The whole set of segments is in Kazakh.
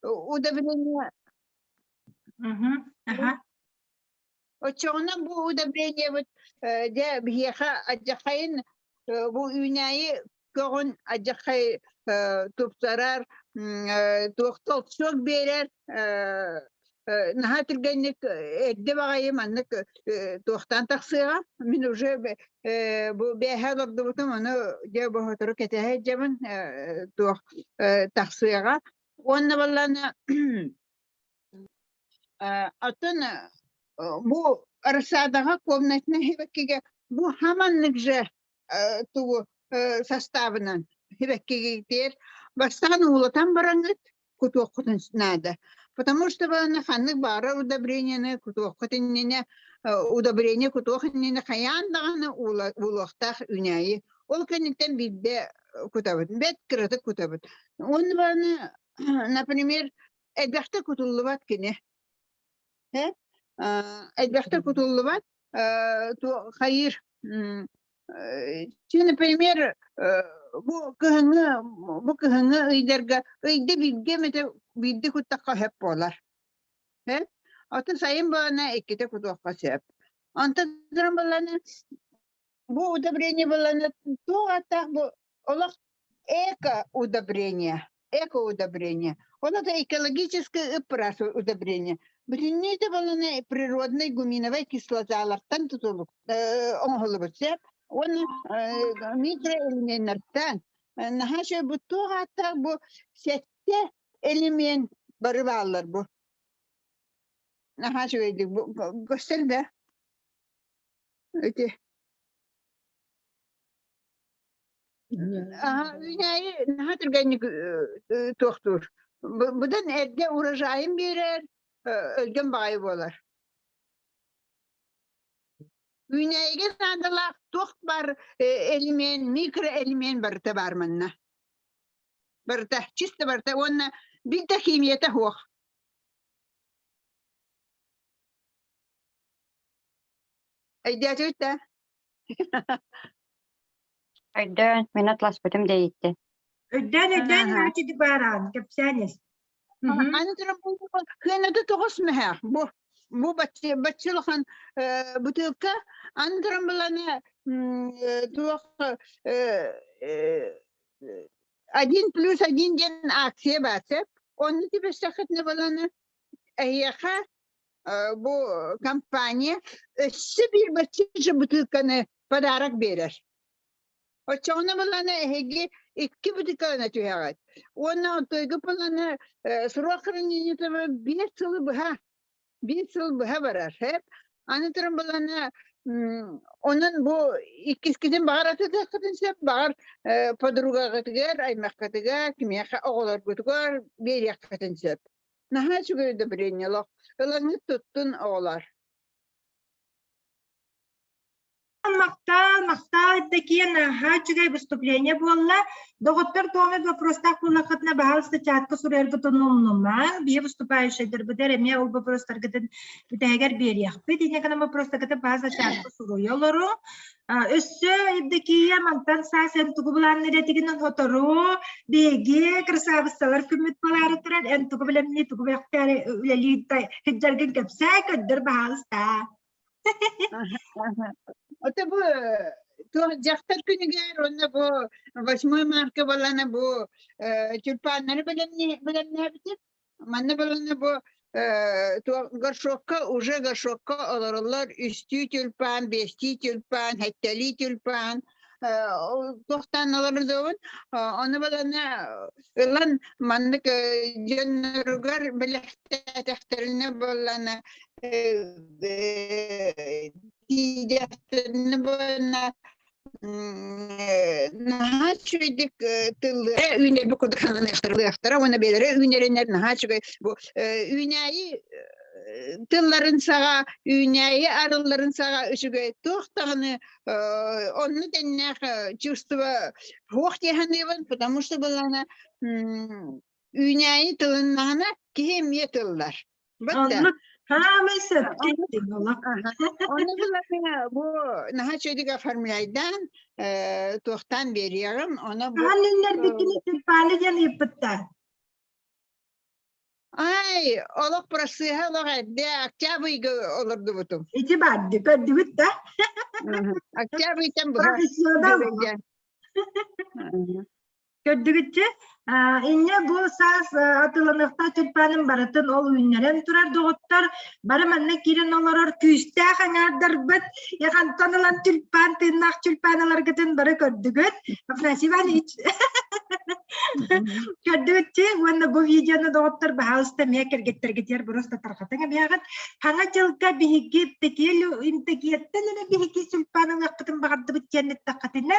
удобрение. Ага. Очоғына бұл удобрение вот де бияха аджахайын бұл үйнайы көғін аджахай тұпсарар туқтал сök берер наха түргенник әдді бағайым аннык туқтан тақсыға мен уже бұл бәйхә лорды бұтым оны де бұхытыры кетәхе жабын тақсыға онны баланы атын bu arasadaga komnatna hibekkiga bu hamanlık je tu sastavından hibekkiga der бастан улатан барангыт кутуоккутун нада потому что бана ханнык бара удобрение кутуоккутунне удобрение кутуоккутунне хаяндаганы улуактах үняйы ол кенниктен бидде кутабыт бет кырыты кутабыт он бана например эдбахта кутуллубат кине البختة كتولبات خير شو например bu kıhını iderga ide bilge mete bildi kutaka hep olar he atı sayın bana ekite kutaka hep anta durum balana bu удобрение balana то ата bu олах эко-удобрение оно это экологическое удобрение Бринниде баланы природной гуминовой кислоталардан тутулук оңголубут он микроэлементтен нахаша буттугата бу сетте элемент бары баллар бу нахаша өйдү gösterbe öte ünyayı nahatır gannik tohtur budan erge urajayım birer ölgen bağıyı bolar. Ünyayge sandalar toht bar element, mikro element barta barmanna. Barta, çiste barta, onna bilta kimiyete hoğ. Ayda tüyta. Ödön, minutlas bütün değildi. Ödön, hadi baran, kapsaniz. Anlatırım bu hınadı toğus meha. Bu batçılıkın butulka anlatırım bulana toğ 1+1 den aksiye basıp onu tipe sakıtını bulana ayyaha bu kampanya bir batçıcı butulkanı padarak verir. O çoğuna bulana hegi 2 butulkanı tüyağat. Ona toygu bulana Сурахрын енетовы 5 yıl бұға барар. Анытырым бұланы, onun bu ikizkiden bağır atıda kıtınsep, bağır подруга kıtıgar, аймақ kıtıgar, kimiyaka oğular kıtıgar, bir yak kıtınsep. Naha çügürü de bireynelok, ılını tuttun oğular. Махтал такие на хачугай выступление было. Доктор Томит вопросах было хотна бахал статьятка сурерготонома. Бие выступающий дербедер имя ол вопростаргытын бүтәгәр берияк. Бедине гана вопростаргыты база статьятка суруялары. Өссө такие мантан сасен тугулан неретигинен хотору беге красавысталар күмүт балары туран эн тугулемни тугуяктары үлелитай хиджаргын кепсай көддөр бахалста. Ota bu jaktar kuniger onda bu 8 marka balana bu tülpanları bilen ne bitir? Manna balana bu горшокка alırlar üstü tülpan, beşti tülpan, hekteli tülpan tohtan alırlar da onu balana lan mandık cennerugar bilekte balana Diyeceklerini bana nahaçıydık tılları üne bu kadar yaktarı ona belirli ünlerinler nahaçı bu üneyi tılların sağa üneyi arıların sağa ışığı tohtağını onu dennek чувство hohtyahanıvan потому что bulana üneyi tılınlarına kihemye tıllar. Anlık. Mesela gittim valla. Onu bu nahaçıydık formülaydan tohtan veriyorum ona bu. Halinler dikini tülpali yan yapıtta. Эй, олох просыха олох де октябрьга олорду бутум. İti baddi, kördüğüt da. Октябрьтен буга. Profesyonel bu. Kördüğütçe. İnne bu saz atılınıqta tülpanın baratın ol ünleren turar doğuttar. Barımanna kirin oloror küste ağanardır bıt. Yakan tanılan tülpan, tırnak tülpanalar gıtın barı kördüğüt. Afnasiban hiç. Kördüğütçe, wanda bu videonu doğuttar bahalısda meker getir burası tarqatına biyagat. Hanga çılka bihigip tekiyelu intekiyetten bihigi tülpanın akıtın bağırdı bıt cennet taqatına.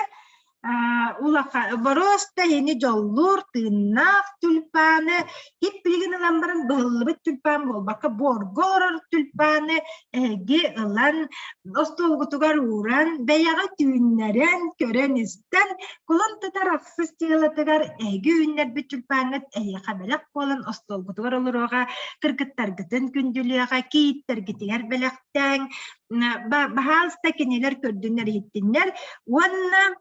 Бороста хени жоллур тыыннаах тюльпаны хип билигин ыламбарын быһыллыбыт тюльпан болбакка борголорор тюльпаны эге ылан остолгутугар ууран бэйяга түүннерен көрөн истен кулун тытар аксыс тыылатыгар эге үннербит тюльпанныт эйяка белек болан остолгутугар олорога кыргыттаргытын күндүлüяга кийиттергитигер белектең Bahalsta kendiler kördünler yettinler. Wanna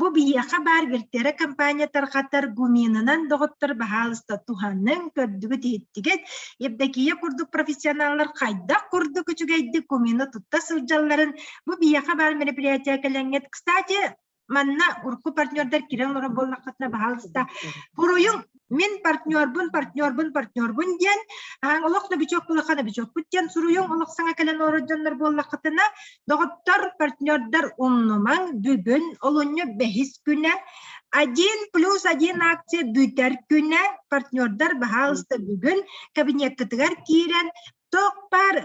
bu bir haber vertere kampanya tarqatar guminanan doğuttar bahalsta tuhanın kördüğü yettiget. Yebdekiye kurduk profesyoneller kayda kurduk üçügeydi gumina tutta sılcaların bu bir haber meripiyatya kelenget. Kısaca manna urku partnerler kiran ora bollaqatna bahalsta. Puruyun min partner bun diyen olaqna biçok bulaqana biçok butyan suruyun olaq sana kelen orajanlar bollaqatına doğuttar partnerler umnuman bugün olunca behis güne 1+1 akçe büter güne partnerler bahalsta bugün kabinet kıtıgar kiren Tokpar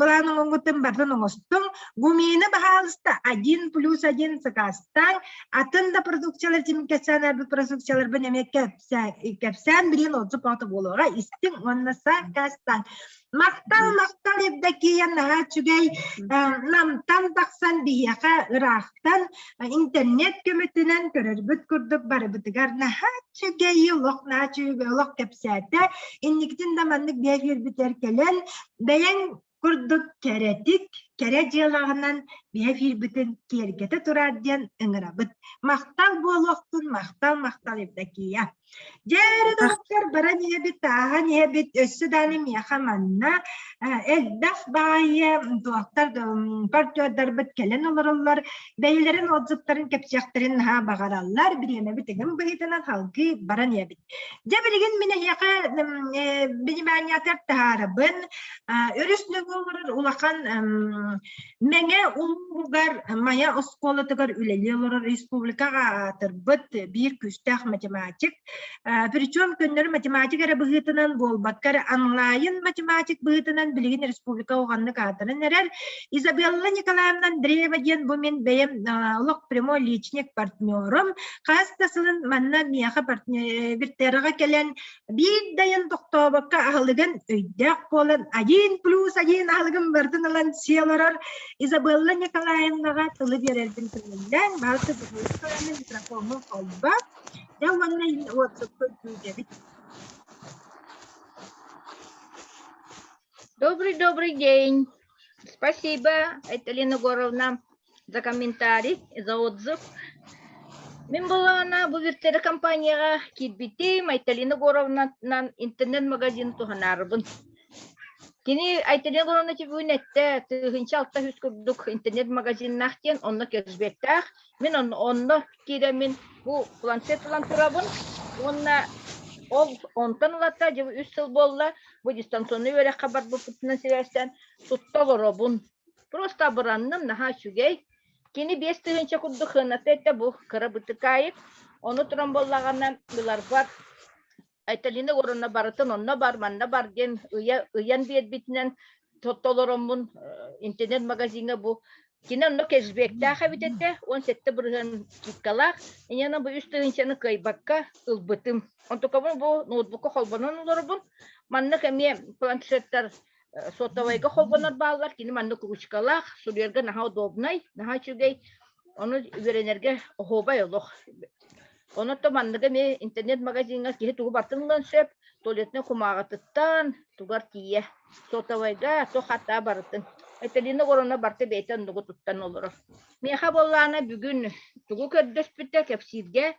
bulanın ongutum bardan ongostum gumina bahalsta 1+1 sakastan atında produksiyalar için kesenler bu produksiyalar benim kepsen birin olsa patı bologa istin onna sakastan maktal evdeki yana çügey namtan taksan biyaka ıraqtan internet kömütünen körürbüt kurduk barıbıtıgar naha çügey yolok naha çügey yolok kepsete inniktin damanlık bir biter kelen beyen kurduk kere cılağından bir bütün kergete turadyan ıngırabıt maktal boloktun maktal evdeki ya Jere doktor bara niye bit taha niye bit ösüdanim yakamanna eldaf baye doktor partiyodar bit kelen olurlar beylerin odzupların kepçakların ha bağarallar bir yana bitegin beytanan halkı bara niye bit Jebirgin mine yaka benim anyatar taharabın örüsnü olur ulakan menge ulgar maya oskola tıgar üleli olur respublika tırbıt bir küstah matematik Причем көннөр математик ара быһытынан болбаккар онлайн математик быһытынан билигин республика оганны каатарын эрер Изабелла Николаевна Дреева диен бу мен бэйем олох прямой личник партнерым кастасылын манна мияха партнерга келен бир дайын токтобакка ахылыгын өйдәк болан 1+1 ахылыгын бардын алан сияларар Изабелла Николаевнага тылы берердин тылынан балты быһытынан микрофону колба Я ванна вот Добрый день. Спасибо, Айталина Горовна, за комментарий и за отзыв. Мен была на бувертере компанияға кирбитим, Айталина Горовна интернет-магазин туғанарбын. Кини Айталина Горовна тибуинетте, тыгынча алта хүскүрдүк интернет-магазин нахтен, онно кезбектах. Мен онно киремин bu планшет улан турабын. Онна ол онтан улатта жебу 3 жыл болла. Bu дистанционный өре хабар бупутунан себестен туттолоробун. Просто буранным наха шүгей. Кини 5 тыгынча курду хынатетте бу кыра бытыкайык. Onu туран боллаганнан булар бар. Айталина Горовна барытын онно бар, манна бар ген ыян битинен тоттолоромун интернет магазине бу. Кинен но кезбекте хабитетте 17 бұрған киткалақ. Инена бу үстігіншені кайбакка ылбытым. Он токабын бу ноутбукка холбанан оларбын. Манны кәме планшеттер сотавайга холбанар бағалар. Кені манны күгішкалақ. Сурерге наха удобнай, наха чүгей. Оны веренерге охобай олық. Оны то манны кәме интернет магазинға кеге туғы бартынған сөп. Туалетне кумағатыттан тугар тие. Сотавайга то хата барытын. Айталина Горовна барты бейтен дугу туттан олорор. Меха боллана бүгүн тугу көрдөспүтте кепсирге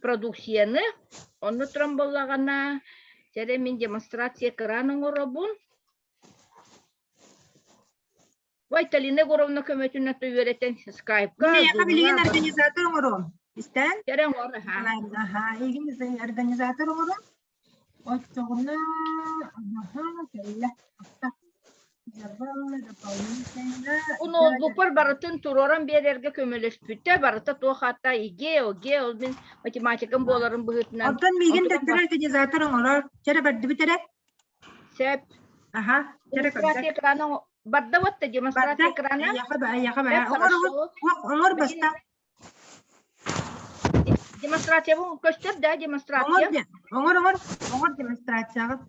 продукцияны, onu туран боллагана Tere min демонстрация экранын оробун. Вай Талина Горовна көмөтүнө төйөрөтен скайпка. Мен яка билген организатор оңором. Истен? Терен ора ха. Аха, игин организатор оңором. Оттогуна, аха, келе. Уну бупар барытын туроран берерге көмөлөспүттө барыта туохатта иге ол мен математикам боларын быгытынан. Оттон билген организатор оңорор. Чара барды битере? Сеп. Аха, чара Демонстрация экраны барда ватта демонстрация экраны. Яка ба. Оңор баста. Демонстрация бу көстөр да демонстрация. Оңор демонстрацияга.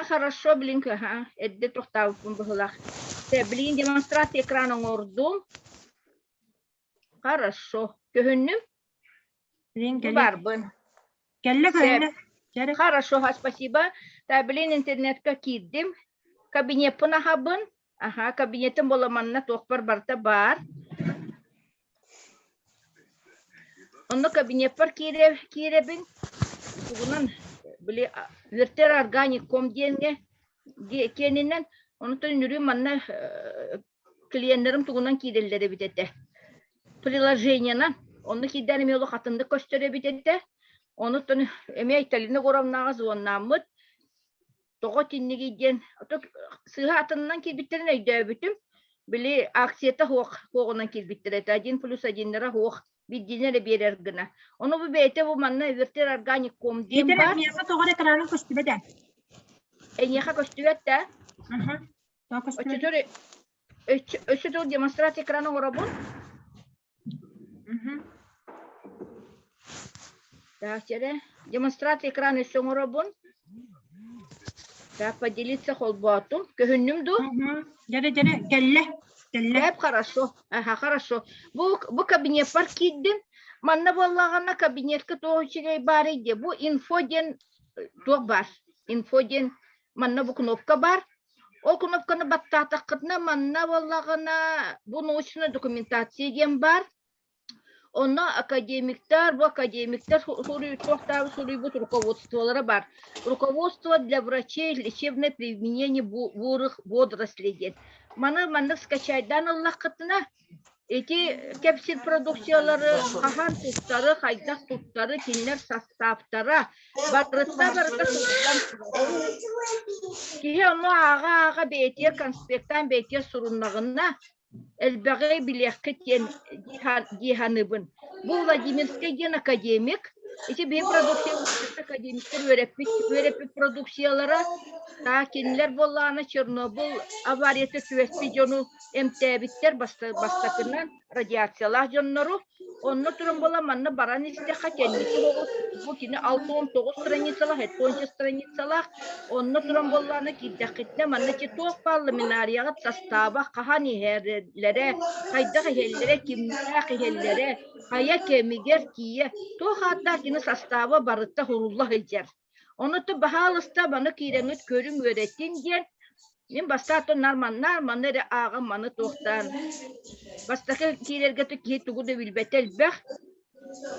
Хорошо, блин, ага. Эдде тохтау бухлах. Блин, демонстрация экраны оңордум. Хорошо. Көһүннүм барбын. Келле көһүннү. Хорошо, спасибо. Та блин, интернетке кирдим. Кабинетпын ахабын. Ага, кабинетим боламанна тохпар барта бар. Онда кабинет бар киребин. Тугунан били вертер органик ком денге кенинен онутон үрү манна клиентлерим тугунан киреллере битете. Приложениянан onu кидерим yolu хатынды көстөрө битете. Онутон эме Талина Горовнага звоннамыт. Того тиннигиден сыга атынан кирбиттерин өйдөбүтүм. Били акцията хоогунан кирбиттерет 1+1 хоог биддинере берер гына. Onu bu beyte bu manna vертер органик ком ден бар. Yeter miyasa toğara ekranı koştuğu da. Enyeha көстүбөт да. Aha. Toğa koştuğu. Өчөтөр демонстрация экраны орабын. Так, тере демонстрация экраны өсөң орабын. Так, поделиться холботум. Көһүннүмдү. Жаре, келле. Hep хорошо. Ага, хорошо. Bu кабинет бар киддин. Манна боллагана кабинетке тоочугай бар иде. Bu инфоден тоо бар. Инфоден манна bu кнопка бар. Ол кнопканы баттатакытна манна боллагана bu научная документация ден бар. Онна bu академиктер суруйбут руководстволары бар. Руководство для врачей лечебное применение бурых водорослей ден. Маны скачайдан аллақытына эти кепсид продукциялары, хахан туттары, хайдақ туттары, тинлер составтары, барытта суруттан. Кихе оны аға бейтер, конспекттан бейтер суруннағына әлбәғі білеқкі тен диханыбын. Бұл Владимирский ген академик, эти бей продукциялары, академиктер өреппік продукциялары, Кинлер болланы Чернобыль аварияты түвеспи жону МТБиттер бастакынан радиациялар жоннору. Онны турун бола манны баран исте хатенники болот. Бу кини 6-19 страницалах, 10 страницалах. Онны турун болланы киддакитне манны чи тоқ парламентарияга состава кахан ихерлере, кайдак ихерлере, кимнак ихерлере, кая кемигер кие. Тоқ хатта кини состава барытта хуруллах илжер. Onu da bahalısda bana kiremit körüm öğrettin diyen. Мен бастаты нарманнары ағым маны тоқтан. Бастақы кейлерге түк тугуды билбетел бәқ.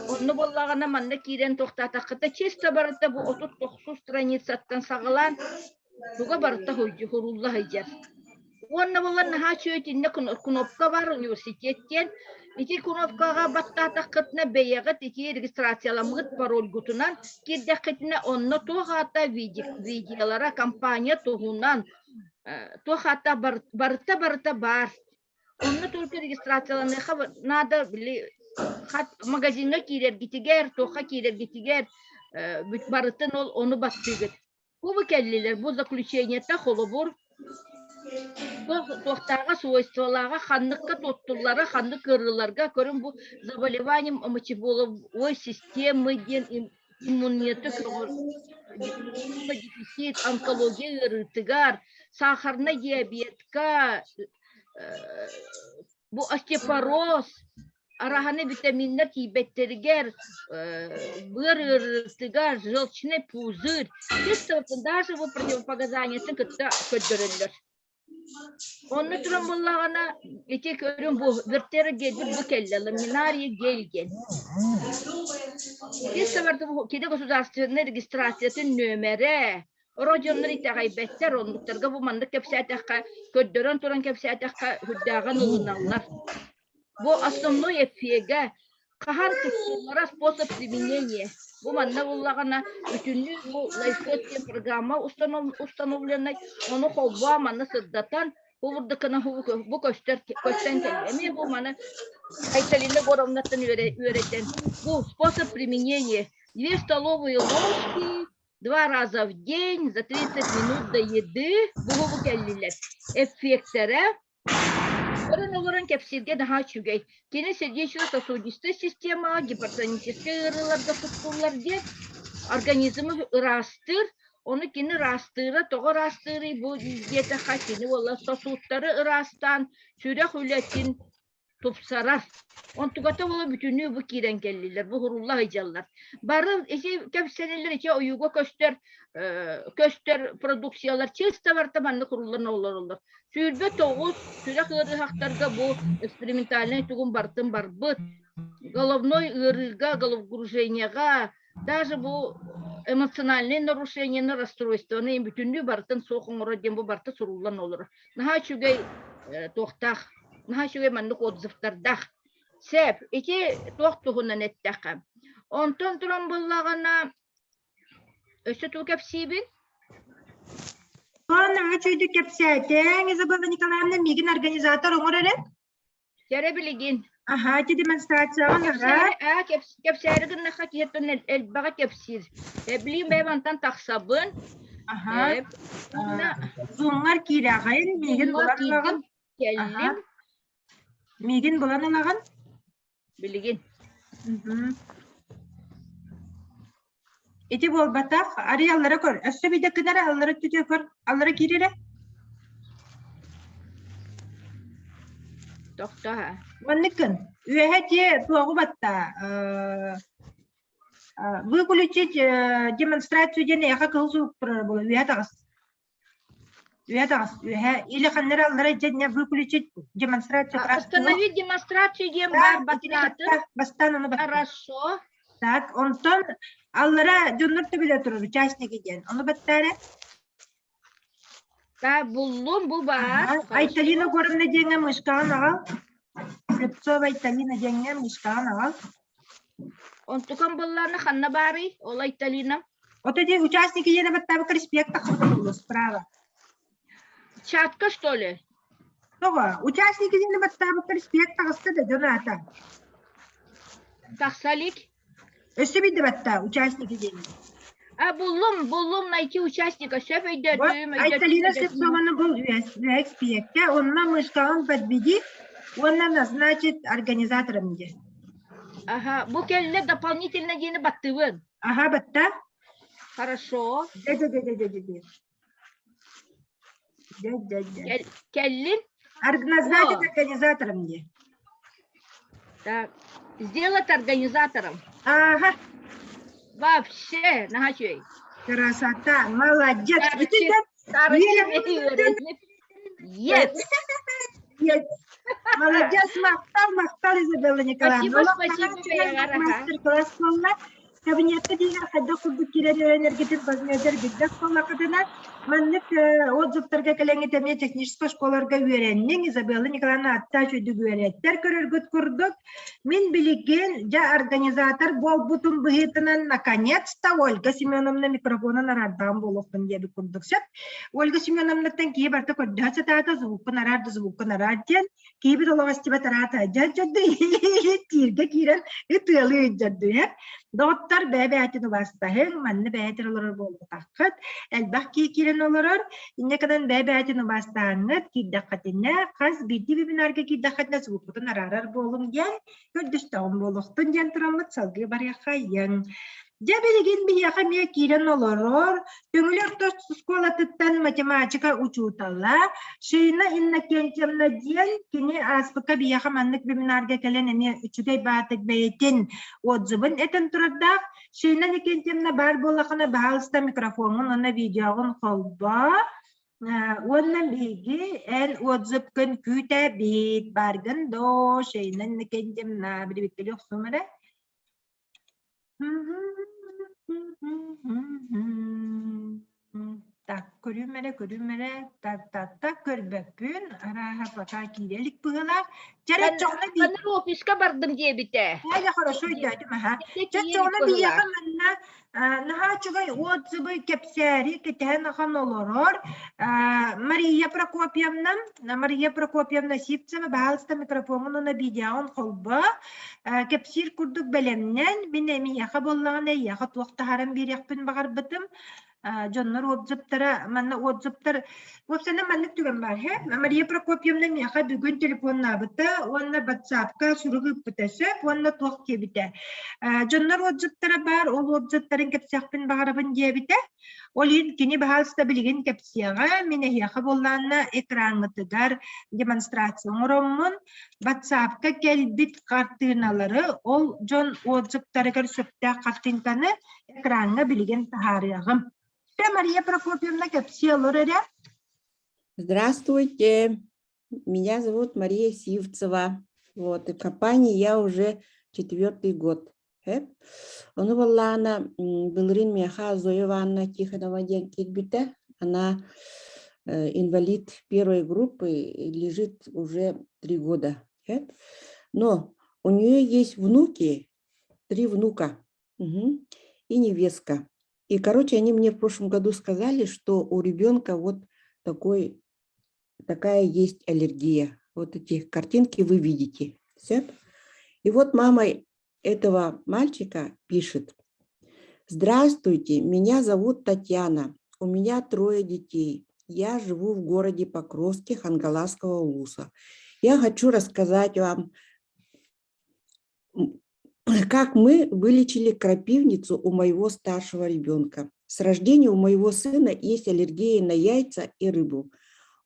Оны боллағана манны кейлен тоқтатақыта. Честа барыта бұл 39 страницаттан сағылан. Туға барыта хурулла хайжар. Оны болған наға чөйтінде кнопка бар университеттен. Ити кнопкаға баттатақытына бәйеғіт, ити регистрацияламығыт пароль ғутынан. Кердәқітіне онны тоғата видеолара компания тоғынан. Тоғата барыта бар. Онны только регистрацияланыға надо магазинға кейлер гетігер, тоға кейлер гетігер барытын оны баттығыт. Бұл кәлілер, бұл заключениетті қолы бұр. Тоқтарға свойстволарға, ханныққа тоттуларға, ханнық кырыларға көрін бұл заболеванием мочеполовой системы ден иммунитеті дефицит, онкология ырытыгар, сахарный диабетка, бұл остеопороз, араханы витаминнер кейбеттерігер, бір ырытыгар, желчный пузырь. Даже бұл противопоказаниясын көттірілдір. Onu turan bollağına ete körün bu vертері geldi bu kelle ламинария gelgen. Bir sefer bu kedi государственной регистрациясын нөмері Орожоннор итагайбеттер, оннуктарга бу маннык кепсиатакка, көддөрөн туран кепсиатакка хүддааган ылыналлар. Бу основной эффега кахан туттуллара способ применения. Бу манна буллагана үтүннү бу лайфхак программа установленной, ону холба манна сырдатан Хубурдыкына бу көстен келеме бу маны Айталина Горовнаттан үйрәтен. Бу способ применения. 2 столовые ложки 2 раза в день за 30 минут до еды. Бу келлилер. Эффекттері. Орын оларын кепсирге daha чүгей. Кені сердечно-сосудистая система, гипертоническая ырыларда туттулар де организмы ырастыр. Onu kini rastırı, toğu rastırı, bu diyete hakini, valla sosutları ırastan, sürek ületin tupsarar. On tugata valla bütünlüğü bu kiren gelliler, bu hurullah hıcallar. Barıl, kepseneler içe oyuga köster produksiyalar, çılsta var tabanlı kurullar ne olur. Sürbe toğuz, sürek ırı haktarga bu eksperimentalini tuğun bartın barbıt. Головной ырыга, головокружениега, даже bu эмоциональные нарушения, расстройства, они bütünlüğü bartın soğun oradın bu bartı sorullan olur. Naha çügey tohtaq, naha çügey manlık odzıftardaq. Sep, iki tohtuğundan ettaqam. Ondan turan bullağına ösü tuğkep sibin? Sonra üçüydü kepsiyeten, Izabela Nikolaevna, migin organizatör olur öyle? Kere biligin. Aha, ki demonstrasyon var. Kepsiyerigin naha kiyetten elbağa kepsir. Bileyim bebantan taksabın. Aha. Zoomlar kirağın, migin bulan olağın. Kellim. Migin bulan olağın. Biligin. Eti bol batak, arayallara kor. Össe bir de kınara allara tütüyor kor. Allara kirire. Dokta. Manlıkın. Üyeheti tuğu batta. Выключить демонстрацию ден яка кылсу было. Или ханнера аллара ден выключить демонстрацию. Остановить демонстрацию ден бар батнаты. Бастан onu bat. Хорошо. Так, ondan allara dönürtü bile durur. Участники ден. Onu battare. Да, buldum bu var. Айталина Горовна деңе мышкан ağal. Слепцова Айталина деңе мышкан ağal. Онтукан булларны ханна бары, ола Италина. Вот эти участники ден баттабы респект таксы справа. Чатка, что ли? Того, участники ден баттабы респект таксы да Доната. Таксалик. Өсі биді батта, участники ден. Buldum найти участника. Шеф идет. Айталина Слепцованы бұл респекте, онна мышкан подбеди, онна назначит организатором де. Ага, bu kelline дополнительно yeni battığın. Ага, батта. Хорошо. Kellin. Назначит организатором де. Так, сделать организатором. Ага. Вообще, нахачей. Красота, молодец. Yes. Молодец, мақтал, Изабелла Николаевна. Спасибо, мастер-класс болла. Кабинетте деген қайда құлдық керен өренергетін көзмедер біздер сола қадына. Маннық отзывтарға кәлеңетеме технический школарға өреннен Изабелла Николаевна атта жөді өреттер көрергіт күрдік. Мен білеген жа организатор бол бұтын бұхетінен наконец-то Ольга Семеновна микрофонын арардан болуқтын деді күрдік сеп. Ольга Семеновнаттан кей барты көрді сататы звукын арарден, кей бір олығы стебет араты жады тирге керен үтілі жады. Доктор бәбәтін убастahın, манны бәтір олырыр болды таққыт. Әлбақ кейкерен олырыр, инекадан бәбәтін убастahыңыт, кейдаққатына, қаз бірді-бібінарға кейдаққатына сұғықытын арарар болың ген, көрдістауын болуқтын жан тұрамыт салғы бар яқайын. Жабелеген бияқа мия керен олырыр, төңілер тост сколатыттан математика учуталла, шейна инна кентемна ден, кені аспыка бияқа маннык бімінарға кәлен әне үчігей батык бәйтін отзывын әтін тұрардақ, шейна кентемна бар болақына бағалыста микрофонын, ona видеоғын қолба, оннан бейгі ән отзып күн күті бейт барғын до, шейна кентемна бір беккелі ұқсумыры. Так, көрүмере, так, көрбөппүн, араха пока киделик быгылар. Жарат жоғна бий. Каныр офиска бардым дебите. Ая хорошо идёт, маха. Те Жат киелик жоғна быгылар. бияха манна, наха чугай отзывы кепсери, кетен ахан олорор. Мария Прокопьевна Сипцева, баалыста микрофонун на видеон холба. Кепсир курдук белемнен, мен эмияха боллаган яха туактахарам биряхпын багар бытым. Жоннор отзыптара, манна отзыптар, вопсана маннык түген бар, Мария Прокопьевна мияха бүгін телефонна быта, онна WhatsApp-ка суругып бытасы, онна туақ кебите. Жоннор отзыптара бар, ол отзыптарын кепсияқпын бағарабын дебите, олин кини бағалыста білген кепсияға, мен эхияқа болланна экранғытыгар демонстрация оңыроммын, WhatsApp-ка келбит картыналары, ол жон отзыптарыгар сөпті картынканы экранға білген тахарыгым. Мария Прокопьевна, Здравствуйте, меня зовут Мария Сивцева. Вот, и в компании я уже 4-й год. Оны боллана Белрин Меха Зоя Ивановна Тихонова Денкельбита. Она инвалид 1-й группы, лежит уже 3 года. Но у нее есть внуки, 3 внука и невестка. И, короче, они мне в прошлом году сказали, что у ребенка вот такая есть аллергия. Вот эти картинки вы видите. И вот мама этого мальчика пишет: «Здравствуйте, меня зовут Татьяна, у меня 3 детей. Я живу в городе Покровске Хангаласского улуса. Я хочу рассказать вам, как мы вылечили крапивницу у моего старшего ребенка. С рождения у моего сына есть аллергия на яйца и рыбу.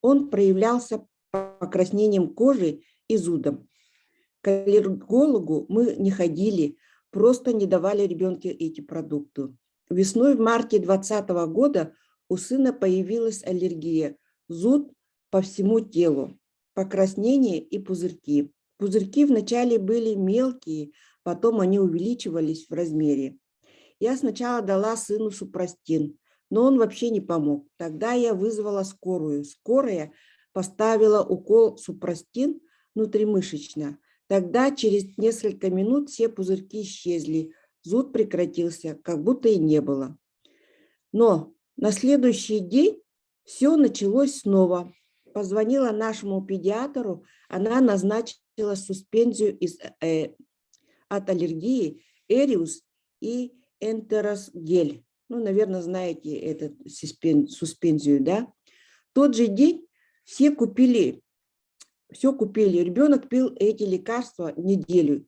Он проявлялся покраснением кожи и зудом. К аллергологу мы не ходили, просто не давали ребенку эти продукты. Весной в марте 2020 года у сына появилась аллергия, зуд по всему телу, покраснение и пузырьки. Пузырьки вначале были мелкие, потом они увеличивались в размере. Я сначала дала сыну супрастин, но он вообще не помог. Тогда я вызвала скорую. Скорая поставила укол супрастин внутримышечно. Тогда через несколько минут все пузырьки исчезли, зуд прекратился, как будто и не было. Но на следующий день все началось снова. Позвонила нашему педиатру, она назначила суспензию от аллергии Эриус и Энтеросгель. Ну, наверное, знаете эту суспензию, да? В тот же день все купили. Ребенок пил эти лекарства неделю.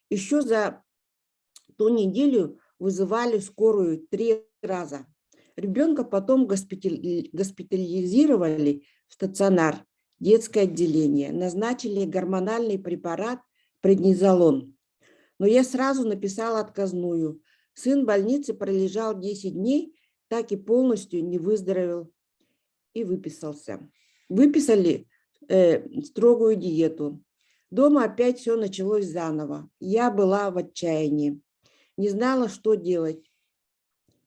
Еще за ту неделю вызывали скорую 3 раза. Ребенка потом госпитализировали в стационар, детское отделение. Назначили гормональный препарат преднизолон. Но я сразу написала отказную. Сын в больнице пролежал 10 дней, так и полностью не выздоровел и выписался. Выписали строгую диету. Дома опять все началось заново. Я была в отчаянии. Не знала, что делать.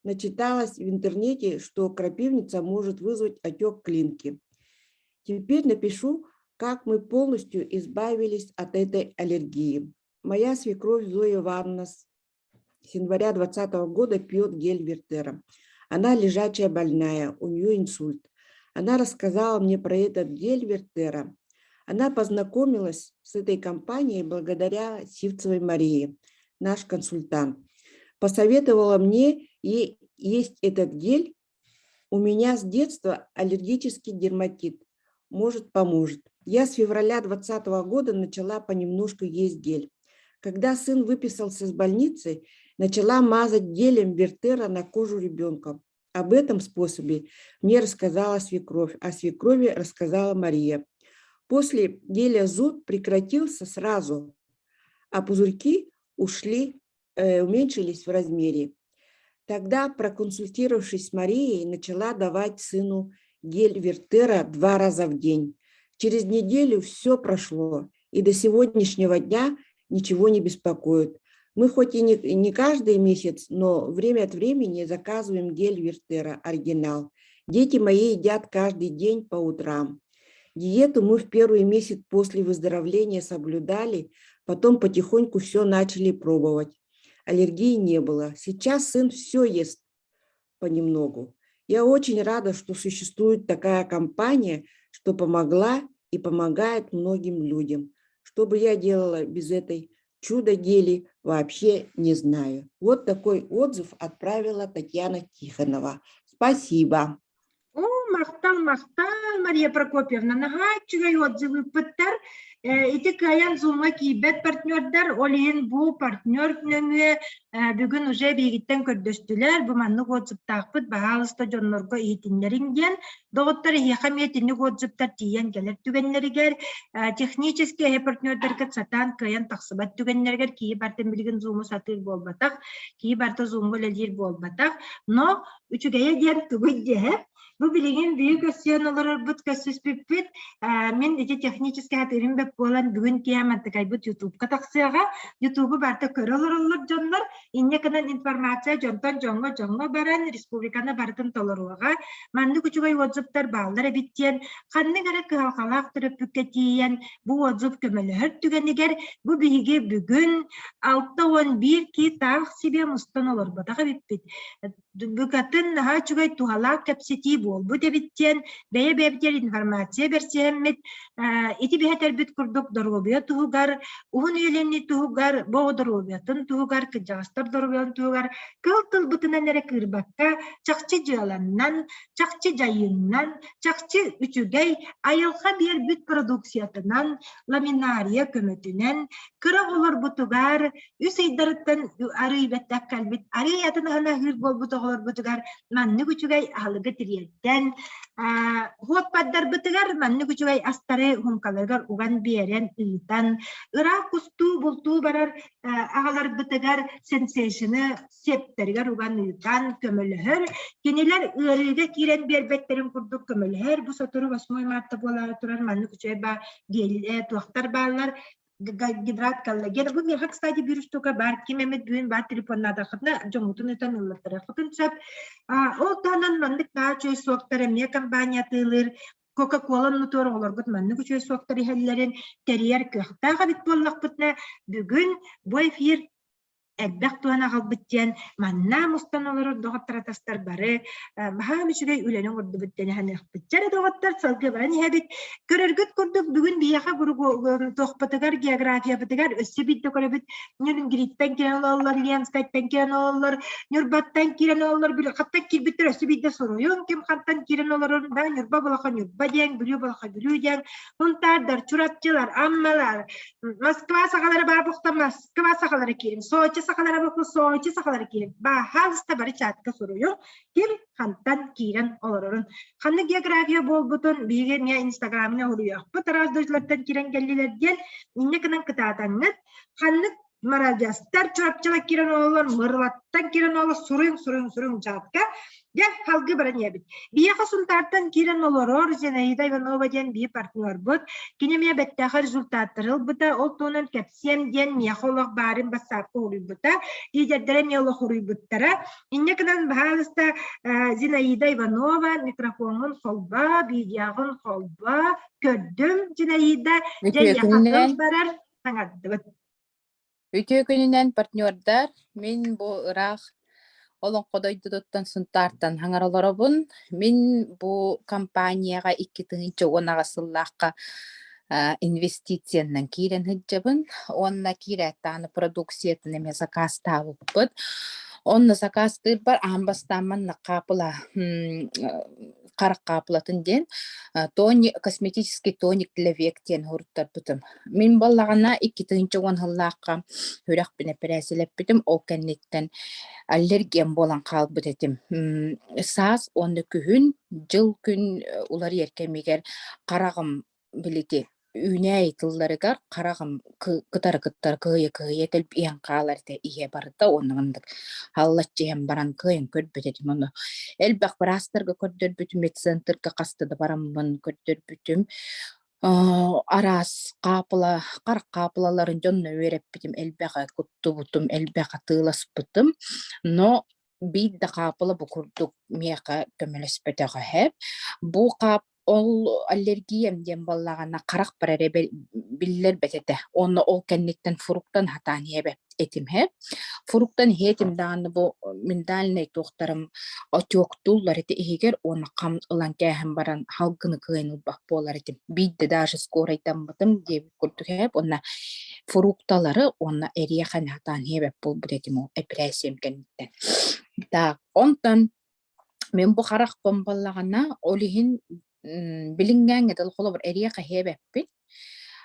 Начиталась в интернете, что крапивница может вызвать отек клинки. Теперь напишу, как мы полностью избавились от этой аллергии. Моя свекровь Зоя Ивановна с января 2020 года пьет гель Вертера. Она лежачая больная, у нее инсульт. Она рассказала мне про этот гель Вертера. Она познакомилась с этой компанией благодаря Сивцевой Марии, наш консультант. Посоветовала мне есть этот гель. У меня с детства аллергический дерматит. Может, поможет. Я с февраля 2020 года начала понемножку есть гель. Когда сын выписался с больницы, начала мазать гелем Вертера на кожу ребенка. Об этом способе мне рассказала свекровь, а свекрови рассказала Мария. После геля зуд прекратился сразу, а пузырьки уменьшились в размере. Тогда, проконсультировавшись с Марией, начала давать сыну гель Вертера 2 раза в день. Через неделю все прошло, и до сегодняшнего дня ничего не беспокоит. Мы хоть и не каждый месяц, но время от времени заказываем гель Вертера оригинал. Дети мои едят каждый день по утрам. Диету мы в первый месяц после выздоровления соблюдали, потом потихоньку все начали пробовать. Аллергии не было. Сейчас сын все ест понемногу. Я очень рада, что существует такая компания, что помогла и помогает многим людям. Что бы я делала без этой чудо-гели, вообще не знаю. Вот такой отзыв отправила Татьяна Тихонова. Спасибо. О, мақтал, Мария Прокопьевна. Нахачыгай отзывы пыттар. Ити каян зума кийбет партнердар. Олейін бу партнер нөңе бүгін уже бейгіттен көрдөстілер. Бу маннық отзыптақпыт. Бағалыста жонлорға иетінлерінген. Доғыттар ехам етінлік отзыптар тиен келер түгенлерігер. Технический партнердарға сатан каян тақсыбат түгенлерігер. Кии бартын білген зумы сатыр болбатақ. Кии барты зумы ләдер болбатақ. Но үчігея дер түгідде. Bu bilgin büyük ösyen olur, bu kösüs pipit. Men ece технический hatırım bep bolan bugün kiyamatı kaybut YouTube kataksıyaga. YouTube'u barta kör olur jonlar. İnne kanan informasiya jontan jonga baran respublikana bartın tolorluğa. Mandı küçüğü WhatsApp'tar bağları bittiyen. Kanını gara kıhalkalak tırıp bükketiyen. Bu WhatsApp kömülühür tügeniger. Bu bilgi bugün 6-11 ki tarih sibe mustan olur. Batağı bipit. Bukatın daha çügey tuhalak kapsiti bol. Bu debitten beye bebter informasiya bersehemmet. Iti beheter bit kurduk darobya tuhugar. Uhun üyelenni tuhugar. Boğu darobiyatın tuhugar. Kıcağıstar darobiyatın tuhugar. Kıltıl bıtına nere kırbakka. Çakçı cıyalannan. Çakçı cayınnan. Çakçı üçügey. Ayılga bir bit produksiyatından. Laminariya kömötünen. Kıra olur butugar. Üseydarıttan arıy bettak kalbit. Arıyatın hana hır bol butugar butugar. Manni küçügey halıgı tiriyetten. Hot paddar butugar. Manni küçügey astare humkalargar ugan biyeren ıyıtan. Irak kustu bultu barar. Ağalar butugar sensasyonu septergar ugan ıyıtan kömülühür. Keniler ırıga kiren berbetlerin kurduk kömülühür. Bu saturu basmoy marta bola turan manni küçügey ba gel tuaktar bağlar. Gidrat kalla. Gene bu hak stadi bir üstüka bar ki Mehmet Büyün bar telefonlarda xatna jomutun etan ıllatara. Xatın sap o tanan mandık daha çöy soğuktar emniye kampanya tığılır. Coca-Cola nutor olur gut mandık çöy soğuktar ihellerin teriyer kıhtağa bit bollak butna. Bugün bu efir Ebbek tuğana qalbıtyen, manna mustan olur doğattara tastar barı, baha müşügey ülenin urdu bitteni hani xbıtçara doğattar salgı baran yabit. Körörgüt kurduk bugün biyaqa toqpatıgar, geografiya batıgar, össi bitti korabit, nürün giritten kiren olurlar, Lianskayttan kiren olurlar, nürbattan kiren olurlar, xattan kirbittir össi bitti soruyun, kim xattan kiren olurlar, da nürba balaqa nürba diyen, bülü balaqa bülü diyen, huntardar, çuratçılar, ammalar, Moskva sakaları babukta Moskva sakaları kirin, Soçi sakalara bakın, Soçi sakaları kirin. Bahalsta bari çatka soruyor. Kim hantan kiren olurun. Hanı geografiya bol butun bilgen ya Instagram'ına oluyor. Bu tarazdırlardan kiren geldiler diyen ne kadar kıtatanlar. Hanı marajastar çorapçılık kiren olur, mırvattan kiren olur, surun çatka. Ya halgı baran yabit. Biya kasuntartan kiren olur, Zenaida Ivanova diyen bir partner bud. Kinemiye bettaha rezultatları buta, oltuğunun kapsiyem diyen miyakolog barin basakı oluyor buta. Diyeceklere miyolog oluyor buttara. İnne kadar bahalista Zenaida Ivanova mikrofonun kolba, bidyağın kolba. Kördüm Zenaida. Jen yakakıl barar. Hangadı. Ütü gününden partnerler, min bu Irak Олон kodaydıdan suntartan hangarolorobun min bu kampanияга 2010 инвестициядан кирен хыджабын онна киреттаны продукциятын эме заказ табыппыт онна заказ бар амбастаман накапыла карак капылатын ден косметический тоник для век тен хуруттар бутум мен баллагана 2010 хүрак бине переселеп битим ол кеннеттен аллергиям болан калбыт этим саас онны күн жыл күн улар эркемигер карагым билети үнәй тылларыгар карагым кытар кыя телп иян кааларда ие барда оныңдык халлаччем баран кыйын көрбөтетим ону элбак брастырга көрдөр бүтүм медцентрга кастыда бараммын көрдөр бүтүм арас капыла карак капылаларын жонно өреппитим элбега куттубутум элбега тыыласпытым, но бидде капыла бу курдук мияка көмөлөспөтөгө хеп. Бу кап ол аллергиям дем баллагана карак бараре биллер бетете. Онно ол кенниттен фруктан хатан хебе этим хеп. Фруктан хетим дааны бу миндальный тохтарым отёктуллар эти эгер оны кам ылан кэхэм баран халгыны кыйнылбак болар этим. Бидде даже скоро айтамбытым деп курдук хеп. Онна фрукталары онна эрияхан хатан хебе бул бутетим о эпрессиям кенниттен. Так, онтан мен бу карак комбаллагана олихин билингән этел холо бер эрияка хебеппит.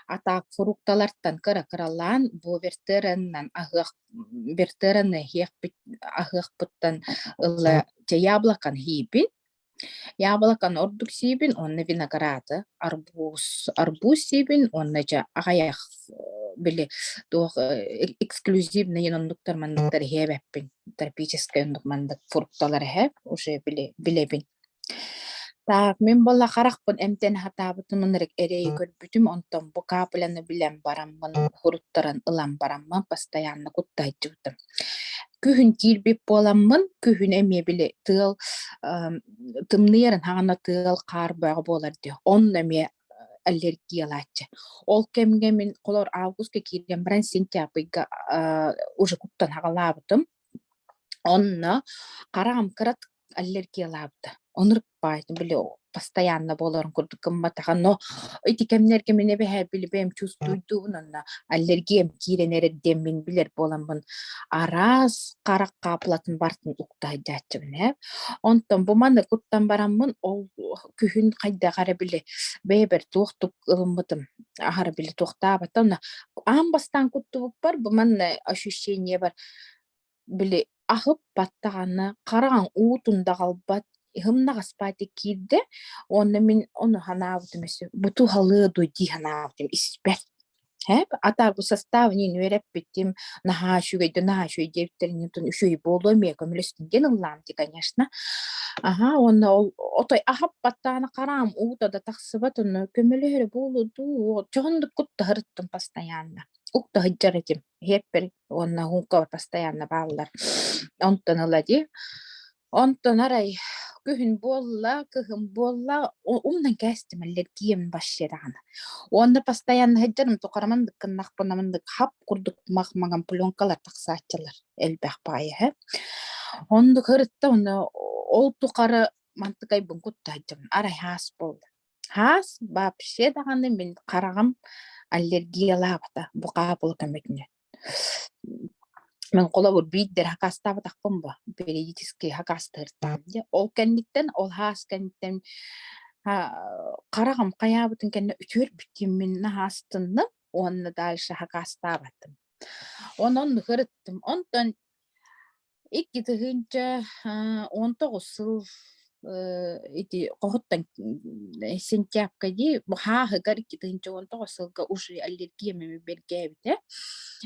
Атак фрукталардан кыра-кыралан бу вертереннан вертеренне хеппит ахыхпыттан ылла те яблокан хипит. Яблокан ордук сибин, онна винограда, арбуз сибин, онна жа аяк били тох эксклюзивный янындыктар мандыктар хебеппин. Тропический ондук мандык фрукталар хеп уже билебин. Так, мен бала каракпын эмтен хатабытымын эрей көрбүтүм, онтон бу капыланы билен бараммын, хуруттаран ылан бараммын, постоянно куттайчыбытым. Күхүн кирбип боламмын, күхүн эме биле тыл тымныйрын хагана тыл кар бага болар ди. Он эме аллергиялачы. Ол кемге мен колор августка кирген баран сентябрга уже куттан хагалабытым. Онна карагам кырат аллергиялабыты. Онырпайтым биле постоянно боларын курдук кымматахан, но эти кемнерге мене бе билбем чувствуйдуунна аллергиям киренерден мен билер боламын. Арас карак капылатын бартын уктайдачыбын. Онтон бу маны куттан бараммын, ол күхүн кайда кара биле бебер токтуп ылымбытым. Ахара биле токтабатан амбастан куттубуп бар, бу маны ощущение бар. Биле ахып баттаганы караган уутунда калбат хымнага спати кирде, онна мен оны ханабытым эсе буту халы дойди ханабытым испет. Хеп ата бу составни нөреп биттим наха шуй дептерин тун шуй боло ме көмөлөстүнген ылламди, конечно. Ага, онна отой ахып баттаганы карам уутада таксыбат оны көмөлөрө болуду. Жондук кутта хырыттым постоянно. Укта хыджаретим. Хеппер онна хунка постоянно балдар. Онтон ылади. Онтон арай күхүн болла, умнан кәстім аллергиям башшедағаны. Онда постоянно хыджарым тоқарамандык кыннақпынамындык хап курдук мақмаган пленкалар тақсаатчалар элбәқ байы. Онда кырытта ол тоқары мантыкай бұнкутта хыджарым. Арай хас болды. Хас бапшедағаны мен қарағам аллергиялабыта бұқа бұл көмекіне. Мен кола бур биддер хакастабы такпын ба, периодически хакастыртам. Ол кенниттен, ол хас кенниттен карагам каябытын кенне үтөр биттим мен хастынны, онны дальше хакастабаттым. Онон хырыттым. Онтон 2019 жыл эти коготтан сентябрга ди бу хагар 2019 жылга уже аллергия меми бергебите.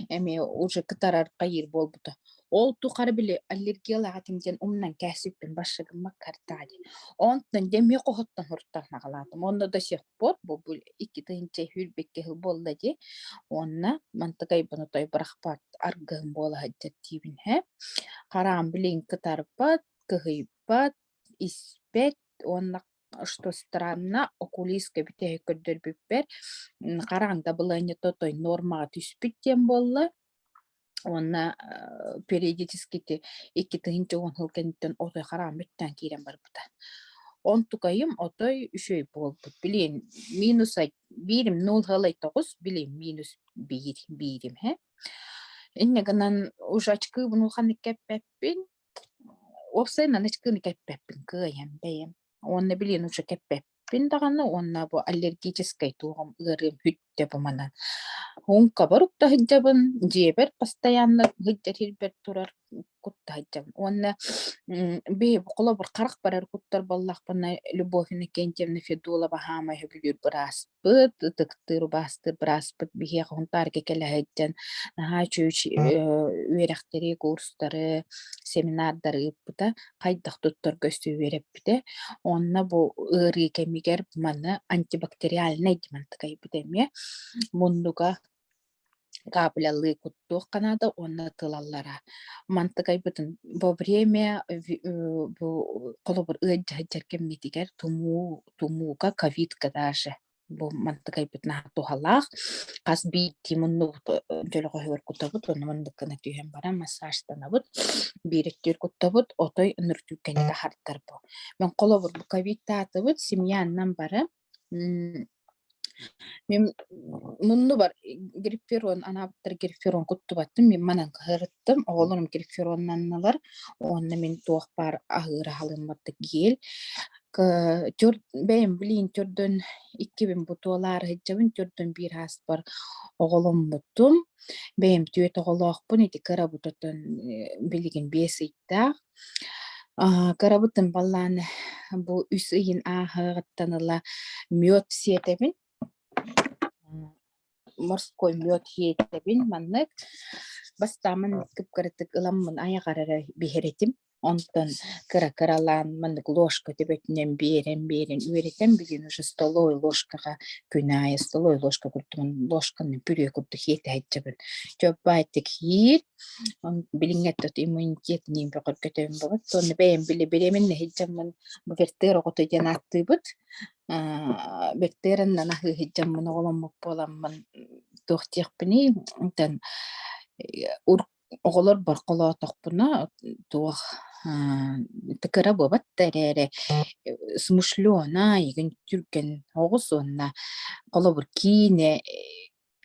Эми уже кытарар кайыр болбута. Ол тукар биле аллергиялар атимден умнан кәсиппен башыгым маккартади. Онтан деме коготтан хурттан нагалатым. Онда да сих пор бу 2000 хүрбекке жыл болду ди. Онна мантыгай буну той брахпат аргым бола хаттибин хе. Карам билин кытарпат, кыгыйпат, испет, онна что странно, окулистка бите көрдөр бүппер. Караңда булайны тотой норма түспиттен болла. Онна периодически 2010 жыл кенттен отой карам бүттен кирен бар бута. Он тукайым отой үшөй болбут. Билин минус 1,09 билин минус 1 хе. Иннегенен ужачкы бунулхан кеппеппин. Опсайнан ичкыны кеппеппин кыйым бейим. Онна билин уже кеппеппин даганы, онна бу аллергический тугам ырым хүтте буманан. Хунка барукта хыджабын, жебер постоянно хыджар хилбер турар. куттайдым. Онна бе колобур карак барар куттар баллах бана Любовь Иннокентьевна Федулова хама хөбүлүр браспыт, тыктыр бастыр браспыт бихе хонтарга келеһэттен наха чүч үеректери курстары, семинардары ыппыта кайдах туттар көстү үереппите. Онна бу ыры кемигер мана антибактериальный димантыкай битеме. Мундуга каплялы куттух канада онна тылаллара. Мантыкай бытын во время бу колобур ыджаджаркен митигер тумуга ковидка даже. Бу мантыкай бытна тухалах кас бити мунну жөлөгө хөр кутабыт онна мандыкына түйен бара массажданабыт биреттер кутабыт отой нуртүккени да харттар бу. Мен колобур бу ковид татыбыт семьяннан бара мен мунну бар грипперон анаптыр грипперон куттубаттым мен манан кырыттым оголорум гриппероннанналар онна мен туох бар агыра халымматты гел бэм билин төрдөн 2000 бутуалар хеджабын төрдөн бир хас бар оголом буттум бэм түйөт оголоокпун ити карабутотон билигин бесийтта карабутын балланы бу үс ыйын ахыгыттаныла мёд сиетебин морской мёд хиетебин маннык бастамын кыпкырытык ыламмын аягарара бихеретим онтон кыра-кыралан маннык ложка тебетинен берен үеретем билин уже столовой ложкага күнайы столовой ложка куртумун ложканы пюре курту хиете айтчабын жоппайтык хиит билингеттот иммунитет нимбе көркөтөм болот сонун бэм биле беремен хиджамын бертер огото жанаттыбыт бектерен нана хиджамын оголоммук боламмын тохтиякпини онтон оголор бар колоотокпуна туох тыкыра бобат терере смушлёна игин түркен огусунна колобур кийне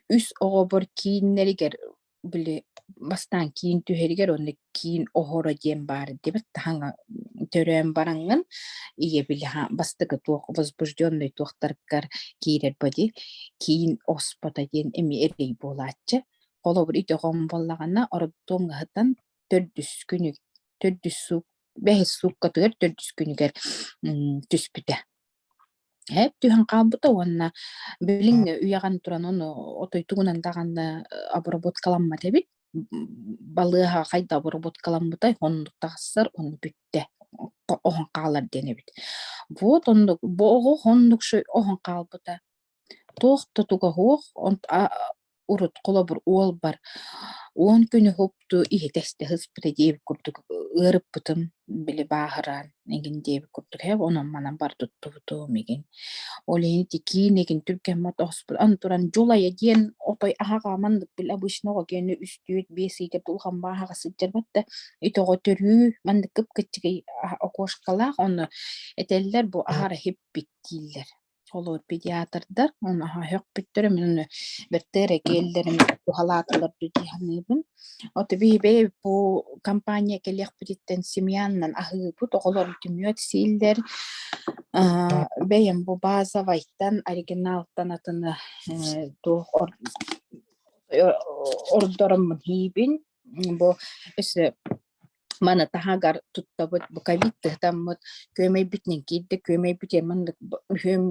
үс оголор кийиннеригер биле бастан кийин түһэригер онны кийин охоро диэн бар дебет тахаңа төрөөн бараңын ие биле бастыгы туох возбужденный туохтаркар кийрер боди кийин оспота диэн эми эрей болааччы колобур итогон боллагана ордуң гытан бэхис сукка тыгер 400 күнүгер түспүтэ. Хэп түһэн калбыта онна билиң уяган туран ону отой тугунан даганда обработкаламма тебит. Балыга кайда обработкаламбытай хондуктагысыр ону бүтте. Охон калар денебит. Вот онду бого хондукшы охон калбыта. Тохта туга хох урут колобур уол бар 10 күнү хопту ихетесте хыспыта дейбит курдук ырыппытым биле баахыран эгин дейбит курдук хэп онон манан бар туттубуту мигин олени тикин эгин түркен мат оспут антуран жолая диен отой ахага мандык бил обычного кени үстүт бесиге тулган баахага сыджарбатта итого төрүү мандык кыпкычыгы окошкалак оны этеллер бу ахара хеппит дийлер олор педиатрдар оны хак биттер мен бертере келдерим халатлар диханыбын оты бибе бу компания келек биттен семьяннан ахыбут оголор түмөт силдер бейем бу база вайттан оригинал танатыны до ордорым хибин бу эсе мана тахагар туттабыт бу ковид тыhtаммыт көмөй битнен кийди көмөй битен мындык хөм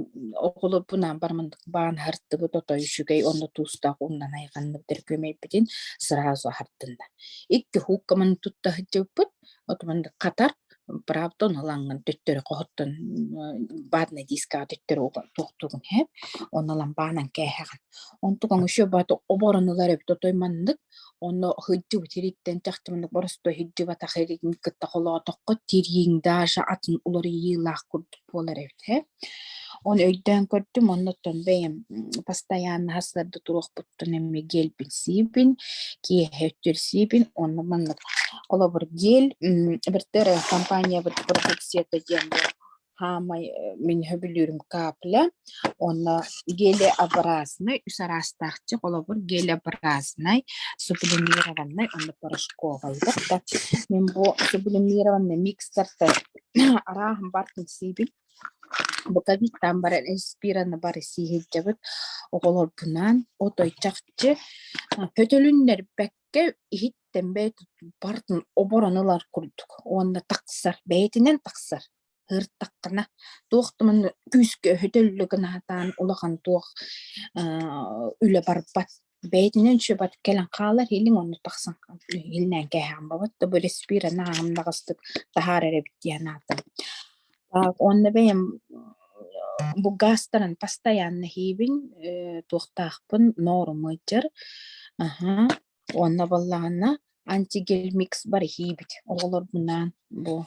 окулуп бунан бармындык баан хартыбыт отой үшүгей онда туустак ундан айганныптыр көмөй битен сразу хартында икки хуккамын тутта хыжыппыт отмындык катар правда наланган төттөрү коготтон бадна диска төттөрү токтугун хеп оналан баанан кэхаган онтуган үшө баты оборонулар тотой мандык оны хыджы бириттен тактымындык боросто хыджы бата херигин кытта холотокко тирин даже атын улары йылак курдук болар эбит он өйдөн көрдүм оннотон бэм постоянно хасларды турукпуттун эми гелбин сибин ки хеттер сибин онна мандык колобур гел биртер компания бир продукция деген хамай мен хөбүлүрүм капля онна гелеобразный усарастакчы колобур гелеобразный сублимированный онна порошковый да мен бу сублимированный микстерте арахым бартын сибин Буковит там бар инспираны бар сиһиджабыт оголор бунан отой чакчы пөтөлүннер Итикке ихиттен бейт бартын оборанылар курдук. Онда тақсар, бейтинен тақсар. Хыртаққана. Туақтымын күйске хөтөллігін атан улахан туақ үлі барбат. Бейтинен шөбат келен қалар хилин оны тақсан. Хилнен кәйхан бабатты бұл респира нағымдағыстық тахар әребіттиян атын. Онда бейім bu gastran постоянно хибин туқтақпын нору мыджыр. Онна баллағына антигел микс бар хибит. Оғылыр бұнан бұл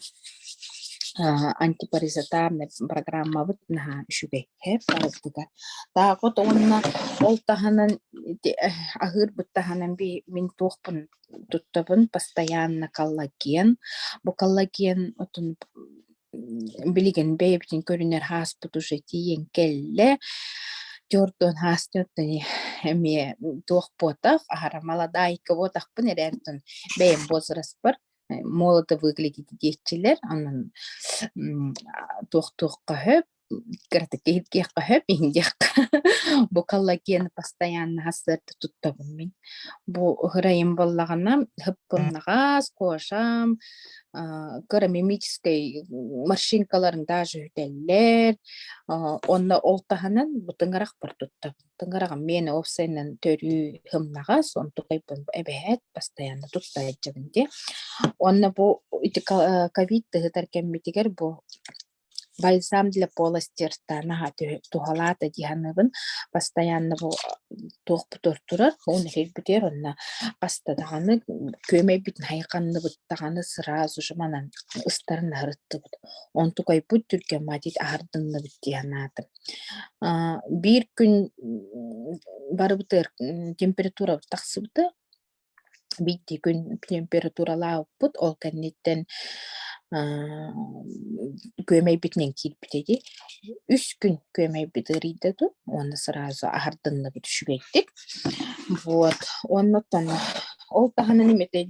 антипаразитарный программа бұд наға үшіге хеп барыздыға. Тағыт онна ол тағанан ағыр бұд тағанан мен туқпын тұттабын постоянно коллаген. Бұл коллаген отын билиген бейбитин көрінер хаспыт уже тиен келле. Жордон хастыттыни эме туох потах, ара молодайка потах пынерертын бейм возраст бар. Молодо выглядит детчилер, анан туох-туохка хөп, кертекеһиткеһка хөп индиакка. Бу коллаген постоянно хастырты туттабын мен. Бу гырайым боллагана хыппыннагас кошам, керамический маршинкаларын даже үтеллер, онна олтаханан бутыңгарақ бар туттабын. Тыңгараган мені офсайнан төрү хымнагас, он тугайпын эбэт постоянно туттай жабынде. Онна бу ковид тыгытаркеммитигер бу бальзам для полости рта наға тухалата диханыбын постоянно бу туғпы тортурар, он хелбітер, онна қастадағаны көмей бітін хайқанны бұттағаны сразу жыманан ұстарын ағырытты бұд. Он туғай бұд түрген мадид ағырдынны бұд диханаты. Bir күн бары бұтыр температура тақсы бұды, битти күн температуралау бұд, ол кәнеттен көмей битнен килбитеди. 3 күн көмей битыридеду, оны сразу ағырдынны бұд үшігеттік. Вот, оннаттан ол тағанын емете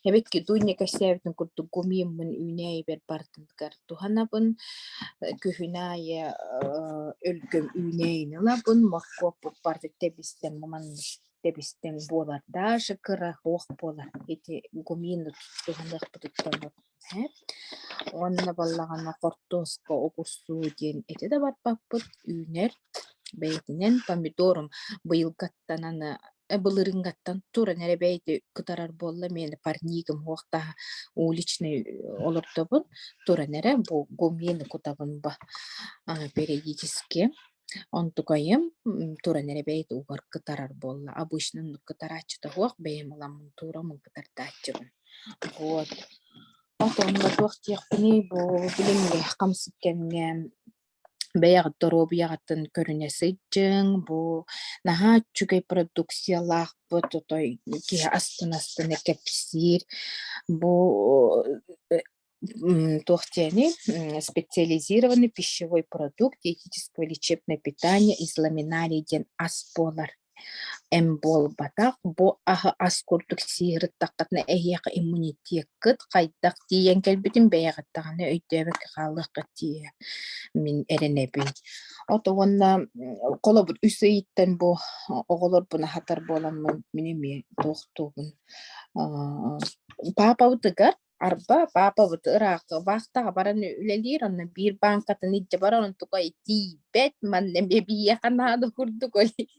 хебетке дуйнека сәвдің күрді гумиммін үйнәй бер бартындығар туханабын, көхінайы өлгім үйнәйіні лабын, маққоп барды тебістен мұманны тебістен болар, даже кыра оқ болар. Эти гумины туханық бұдыттан онна баллағана қортосқа оғырсу ден әті де бар баппыт үйнер бәйтінен помидорым бұйыл қаттананы былырын қаттан тура нәре бәйті күтарар болла мені парнигім оқта уличный олырды бұл тура нәре бұл гомені күтабын ба периодически он тугайым тура нәре бәйті уғар күтарар болла обычный күтарачыда оқ бәйім оламын тура мұн күтардачыбын. Вот. Онда туақтияқпыны бұл білімге қамсыткенге бәяғы дұру көрінесі жың, бұл наға чүгей продукциялақ бұд, отой ке астын-астын әкепсір, бұл туақтияны специализированный пищевой продукт диетического лечебного питания из ламинарийден ас болар. Бол батақ, бұл ағы ас күрдік сиғырттаққатына әйеқі иммунитет күт қайдақ дейен кәлбетін бәйіғыттағаны өйдәбік қалықы дейі мен әрінебін. Оты онна қолы бұд үсі еттен бұл оғылыр бұны хатар боламын менеме тоқтуғын. Папа ұтығар, арба папа бұд ұрақы вақтаға бараны үлелер, онна бір банкатын итте бар, оның тұқай тейбет, маннен бебейе қанады күрдік олей.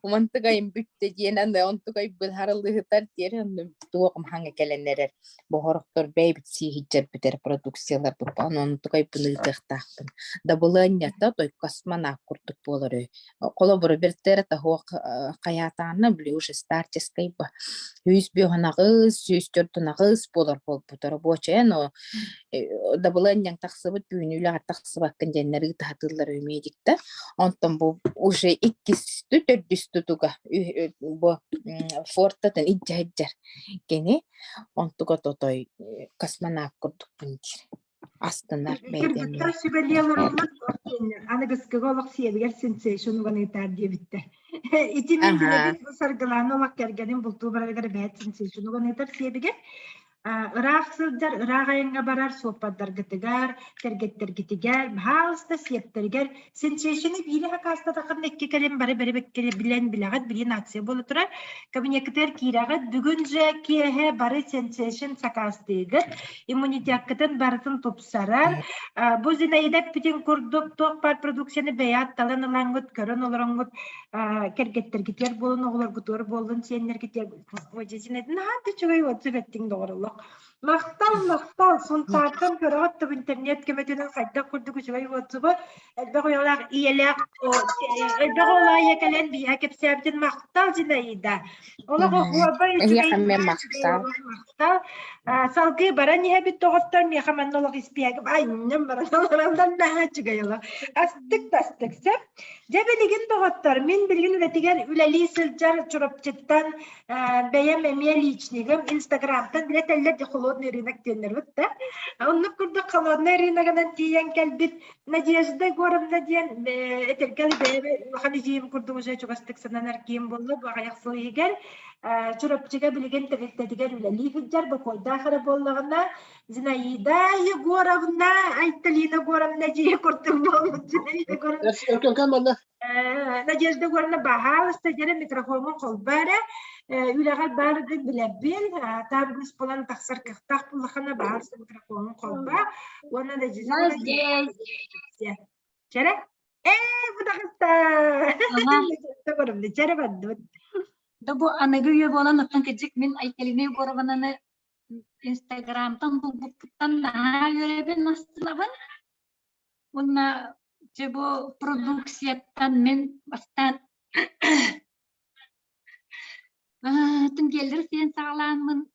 Уман тұғайын бүтті дейінанды, он тұғай бұл харылығытар дері, оны туғым хаңа кәленерер. Бұл хорықтыр бәйбіт сейхиджер бітер продукциялар бұпан, оны тұғай бұны ұтықтақпын. Да бұл әнетті той космонавт күрдік болыр. Қолы бұры біртері тағуық қаятағаны білі уже стартескай ба. Үйіз бүйғанағыз, үйіз түртінағыз болыр бол бұтыры боқча, но да бұл әнен тақсыбыт бүйінілі аттақсыбақ кәнденлері тағатылар өмейдікті. Онтан бұл уже 2-4 туга бо фортатан иджаджар кене онтуга тотой космонавт курдук пунчир астынар бейден аны гыскыголок сиебигер сенсейшн уганытар дебитте итинен саргаланы олак кергенин булту барагар бэт сенсейшн уганытар сиебигер Ырaq sıljar, ырaq ayınga barar, sohbatlar gıtıgar, tergetler gitiger, bağlısta siyepterger, sensasyonu biri hakasta takın ekki kalem bari bari bekkele bilen bilagat bilin aksiya bolu turar. Kabinekter kiragat bugünce kiyehe bari sensasyon sakastıydı. İmmunitiyakıtın baratın topsarar. Bu zinayidep bütün kurduk tohbar produksiyonu beyat talan olangut, körün olangut, kergetler gitiger bolun oğlar gutur bolun senler gitiger. O cizinedin hadi çoğu oturup ettin doğruluk. Maqtal suntartan köröt internet kemetinin qayda kurduk şöyle WhatsApp elbette oyalar iyeler o elbette olay kelen bir akip sebtin maqtal jinayda ola huwa bay هي حمام مقطع maqtal salgı bara niye bir doktor mi hemen olak ispiyag ay numaralardan daha çıkıyorlar astık sep cebeligin doktor min bilgin üretigen üleli silcar çorapçıttan beyem emiyeli içnigim Instagram'dan bile teller холодный рынок денер да. Он курда холодный рынок анан тиян келбит надежда горовна ден этергел бебе ханижим курда уже чугастык сананар ким болду багаяк сыйгер чурапчыга билген тегеттегер үлели хиджар бу койда хара боллагына Зинаида Егоровна Айталина Горовна жие куртум болду Зинаида Горовна Надежда Горовна бахал стажере микрофонун колбара Üleğel barıdı bilebil, tabi'niz falan taksar kıhtaq bulakana bağırsa mikrofonun kolba. Ona da cizim. Çere? Bu da kısta. Çere badı. Da bu anagıya olan atın kecik min Ayteline Gorovan'ı Instagram'dan bulbuktan daha görebil nasıl ben? Bununla bu prodüksiyattan min bastan tüm gelir sen sağlanmın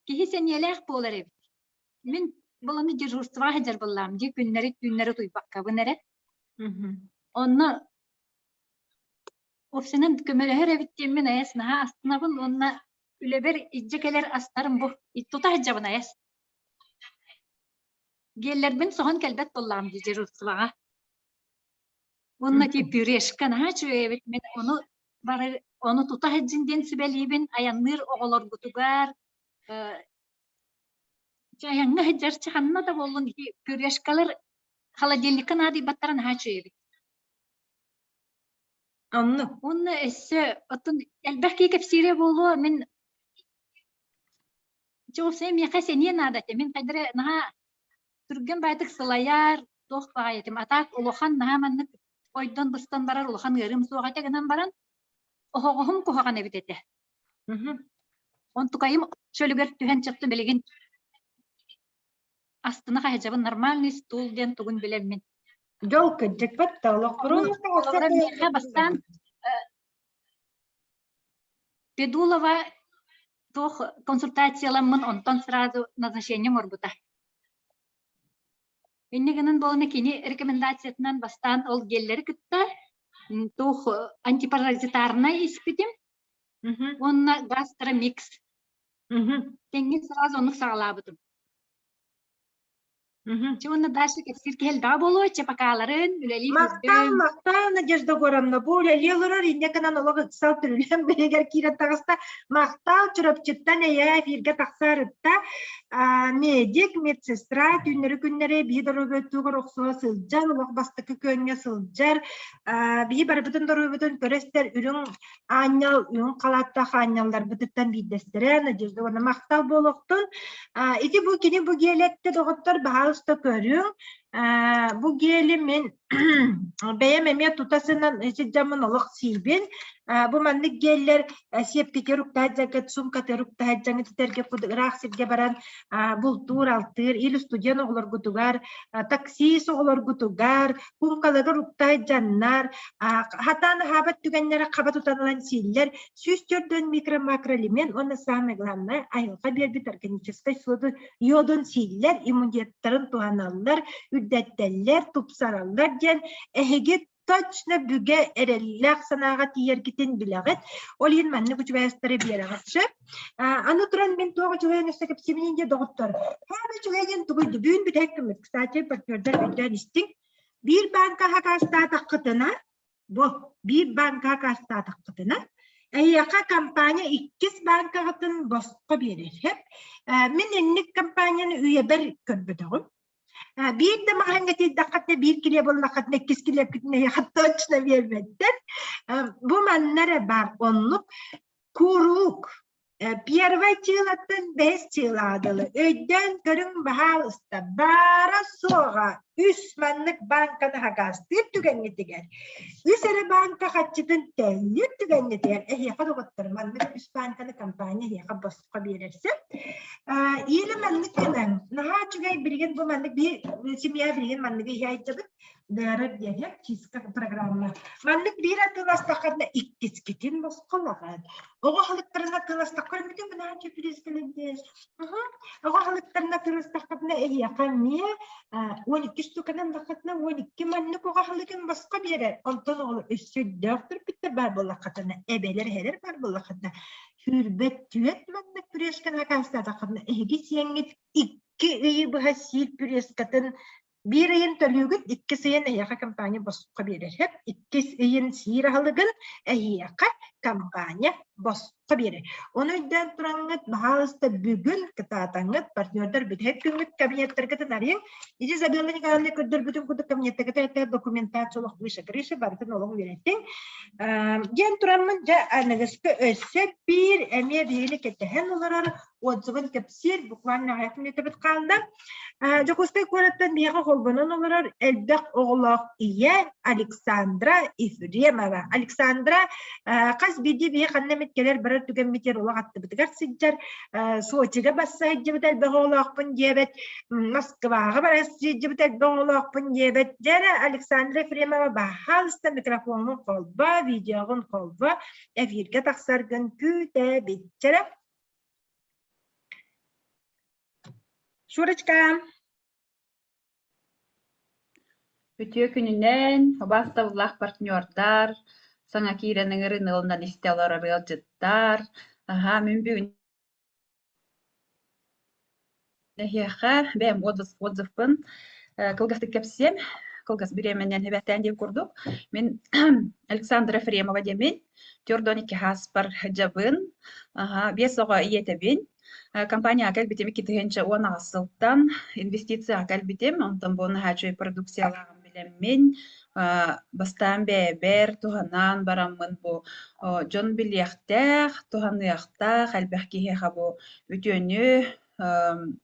ki sen yelek bolar ev. Min bulanı dejurstva hacer bullam. Ki günleri tuybakka bunları. Onu ofisinin kömele her evittiğim min ayas naha aslında bun onna üle bir iccekeler astarım bu. İttuta hacabın ayas. Geller bin soğan kelbet bullam dejurstva. Onna ki püreşkan ha şu evet min onu bari onu tutahacından sibelibin ayanır oğlar gutugar ayanga hajar çıkanna da bolun ki püreşkalar haladellikan adi battaran haçıydı. Anlı. Onu esse atın elbette kepsire bolu min çok sem yakaseniye nada min kadre naha turgan baytık sılayar doh bayetim atak uluhan naha manlık oydan bıstan barar uluhan yarım soğata ganan baran Oğum kuhagan evdete. On tukayım şöyle gör tühen çıktı bilgin. Aslında hacabın normal stul den tugun bilemin. Yol kıcık batta olakuru. Sonra bir bastan Pedulova toh konsultasiyalamın ondan sırada назначением orbuta. Ennegenin boluna kini rekomendasiyetinden bastan ol gelleri kıtta. Тух антипаразитарная испитим, он гастромикс. Тенги сразу он сağladım. Çünkü ders kefsirkel daha bolu çapakaların üleli. Maqtal Надежда Горовна bu üleliler indi kanan olarak sağ türlülen biriger kira tağısta maqtal çırapçıttan ya firge taksarıtta medik medsestra günleri bir daröbetüğü roxsuğa sılcar olaq bastıkı könge sılcar bir barabıtın daröbetün körester ürün anyal ürün kalatta anyallar bıtıttan biddestere Надежда Горовна maqtal boluqtun iti bu kini bu gelette doktor bahalsta körün bu gelimin beyememeye tutasından camın olaq silbin bu manlık geller siyep teruk tahacakat sumka teruk tahacanı terke kudraq sirge baran bultur altır il studiyan oğlar gutugar taksis oğlar gutugar kumkaları ruktahacanlar hatan habat tügenlere kabat utanılan siller süstürdün mikro makroelimen ona sağmeglanlar ayılga bir organiçista sodu yodun siller immuniyetlerin tuhanallar üddetteller tupsarallar gen eheget точно büge erellak sanagat yergitin bilaget olin manne bu çuvestare bieragatşı anutran ben toğa çuvayan istekip seminince doktor haba çuvayan tuğuydu büyün bir hekimlik kısaca partnerler birden isting bir banka hakasta takkıtına bu bir banka hakasta takkıtına Эйяка компания иккис банкагатын боско берер. Хеп мен энник компанияны үйебер көрбөтөгүм. Bir de mahangati dakatne bir kile bollakatne kis kile kitne yahtочно vermedler. Bu manlara bar onluk kuruk. Первый чилаттан 5 чиладылы. Өйден көрүң бахал ыста бара соға 3 маннык банканы хагастыр түгеннетигер. Үсәрі банка хатчытын тәллер түгеннетигер. Яқа доғыттыр. Маннык 3 банканы компания яқа босқа берерсе. Елі маннык кенен. Наға чүгай бірген бұл маннык бір семья бірген манныгы яйчабыт. Дәрі дегек чиска программа. Маннык бір атыластақадна иккес кетен босқалаған. Оға халықтарына тыластаққан мүтін бұна әнче президенттер. Оға халықтарына тыластақадна яқа не 12 стуканан дақатна 12 маннык оға халықтын басқа берер. Онтон оғы үсі дөрттір біттер бар болақатына. Әбелер хелер бар болақатына. Хүрбет түйет маннык пүрешкен ақаста дақатына. Әге сеңет 2 үйі бұға сил пүрескатын bir ayın tölügün 2 sayın eyyaka kampanya bosqa berer. Hep 2 ayın sirahalıgın eyyaka kampanya bosqa berer. Onu yüzden turanıt bahalısda bugün kıtatanıt partnörler bir hep günlük kabinetler kıtanarıyın. İci zabiyonların kanalını kördür bütün kutu kabinetler kıtanıt dokumentasyonluk bir şakırışı barıtın oğlum verettin. Gen turanınca anagıskı össe bir emye değilik ettehen olarak отзывын кепсир буквально hayatım netebet kaldı. Jokostay korattan bir holbanan olarak elbek oğlak iye Aleksandra Efremova. Aleksandra kas bidi bir kannemet gelir barar tükenmeter olak attı bitigar sıccar. Soçiga bassa hicibet elbek oğlak pun diyebet. Moskvaga barar hicibet elbek oğlak pun diyebet. Jara Aleksandra Efremova bahalsta mikrofonun kolba, videogun kolba. Efirge taksargın küte bitçere. Şuracıka. Ütüye gününden bastavullah partnörler, sana kirenin ırınılından istiyorlar arayacaklar. Aha, mümkün. Nehiyaha, ben odzıfın, kılgastık kapsiyem, kılgas biremenden hebetten diye kurduk. Ben Aleksandra Efremova demin, Tordoniki Haspar Jabın, aha, besoğa iyetebin. Компания кәлбетем 2010 асылтан инвестиция кәлбетем, онтан боны хәчөй продукцияларын білем мен бастан бәбер туғанан барамын бұ жон білияқтақ, туғанияқтақ, әлбәқкеге қабу өтөні,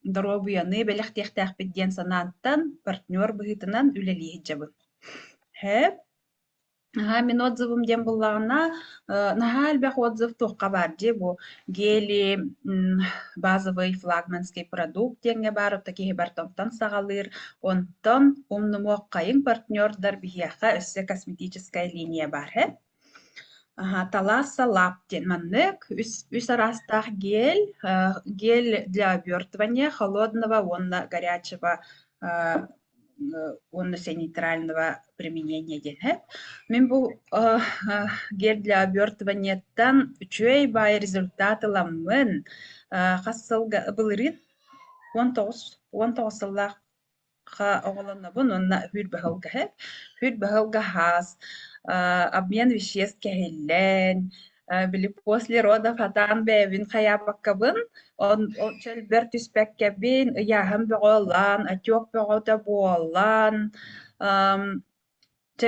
дұробуяны бәліқтияқтақ бедден санаттан партнер бұғытынан үлелейі жабын. Хәп? Мен отзывым дем буллағына, наға әлбәқ отзыв тоққа бар де, бұл гели базовый флагманский продукт денге бар, оттакеге бар тоқтан сағалыр, онтан умнымоқ қайын партнердар бігияқа өсі косметическая линия бар. Таласа лап ден маннык, үс арастақ гель для обертывания холодного, онна горячего, оннусе нейтрального применения ден. Мен бұл гель для обертываниеттан үчөй бай результаты ламын. Қасылға бұлырын 19 сыллаққа оғылыны бұн, онна хүр бағылға хеп. Хүр бағылға хас, обмен веществ кәхеллен, біліп после родов атан бәвін қаябаққабын, он чәл бір түспәк кәбін, ұяғым бұғылан, әтек бұғыда бұғылан,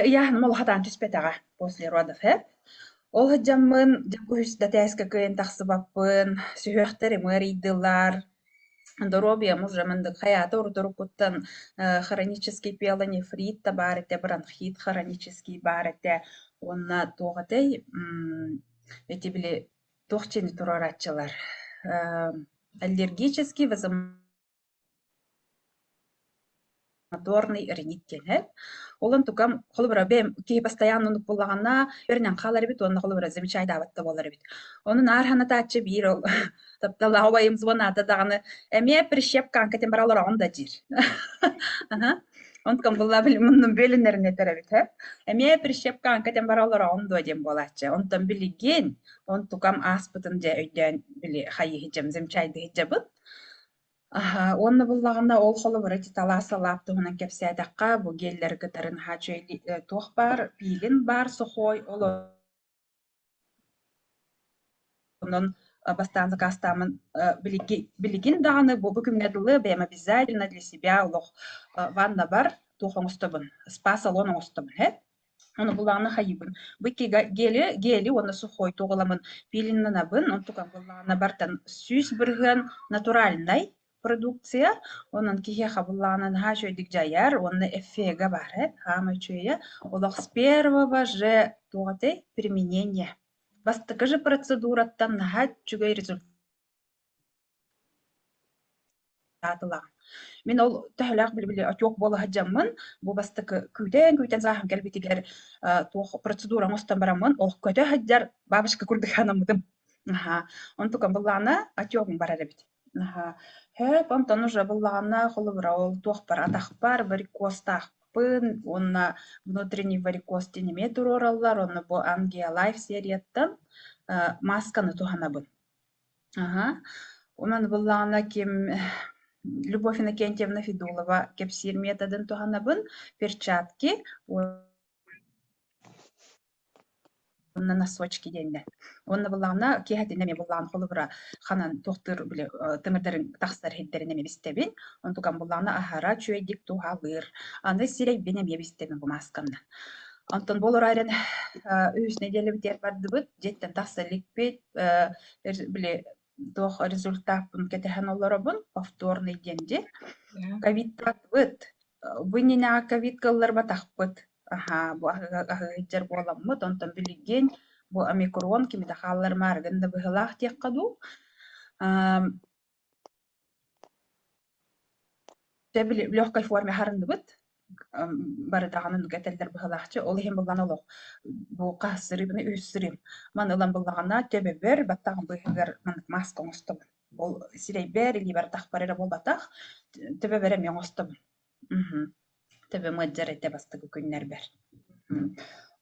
ұяғын мол хатан түспәтіға после родов хеп. Ол жамын жабғыз датайска көйін тақсыбапын, сүйіқтері мөрейділар, Здоровье мужемендік хайаты ұрдыру күттін хронический пиелонефрит бар еті, бронхит хронический бар еті, онна тоғыдай, өте білі тоқчені тұраратчылар. Аллергический вазоматорный ринит келіп. Олын тұқам қолы бұра бәм кейі постоянно ұнық болағана, өрінен қалар бет, оны қолы бұра замечайды абатты болар бет. Оның арханы тачы бір ол, таптала ауайым звонады дағаны, әме прищепкан кәтен баралар онда жир. Онтқан бұла білі мұнның бөлінеріне тәрі бет. Әме прищепкан кәтен баралар онда дем болачы. Онтан біліген, он тұқам аспытын жа өйден білі қайы хиджам, замечайды хиджабыт. Онны бұллағында ол қолы бір әті таласа лаптығынан кәпсәдіққа бұл геллер ғытарын хачөйлі тоқ бар, пилін бар, сұхой, олы онон бастан закастамын билигин даганы бу күнгәдылы бәм обязательно для себя улох ванна бар тухоңстабын спа салон оңстабын хэ оны буланы хайыбын быки гели оны сухой тоголамын пилиннанабын он тукан буланы бартан сүз бирген натуральный продукция онун кихе хабулланын ха чөйдик жаяр оны эффега бар хама чөйе улох с первого же тугате применения бастыкы же процедураттан наха чүгөй результатыла мен ол тәһләк биле атёк бола хаҗаммын бу бастыкы күтән заһам кәлбитигәр тух процедура мостан барамын ол көтә хаҗар бабышка күрдек ханымдым он тукан буллана атёк барар бит Хеп, онтон уже буллана холыбыра ол тух бар атахпар варикостахпын онна внутренний варикоз тенеме турораллар онна бу Ангия Лайф серияттан масканы туханабын онан буллана ким Любовь Иннокентьевна Федулова кепсир методын туханабын перчатки на носочки денде. Онна буллана кехетине ме буллан холыбыра ханан тохтыр биле темирдерин тахсар хеттерине ме бистебин. Он тукан буллана ахара чуйдик тухалыр. Аны сирек бене ме бистебин бу маскамдан. Антон болор айрен 3 неделе битер бардыбыт, жеттен тахсарлик бит биле тох результатын кетехан олорабын повторный денде. Ковид татбыт. Вынина ковид каллар батахпыт. Бу агыгыттар боламмыт, онтон билигген бу омикрон кимиде халлар маргында быһылаах тиек каду. Тебили лёгкой форме харындыбыт. Бары таганы нүгәтелдер быһылаахчы, ол хем булган олох. Бу касырыбыны үссүрим. Ман ылан булганна тебебер баттагын быһыгар маска оңстым. Ол сирейбер либер тахпарыра болбатах, тебебере мен оңстым. Тебе мыджар ете бастыгы күннер бер.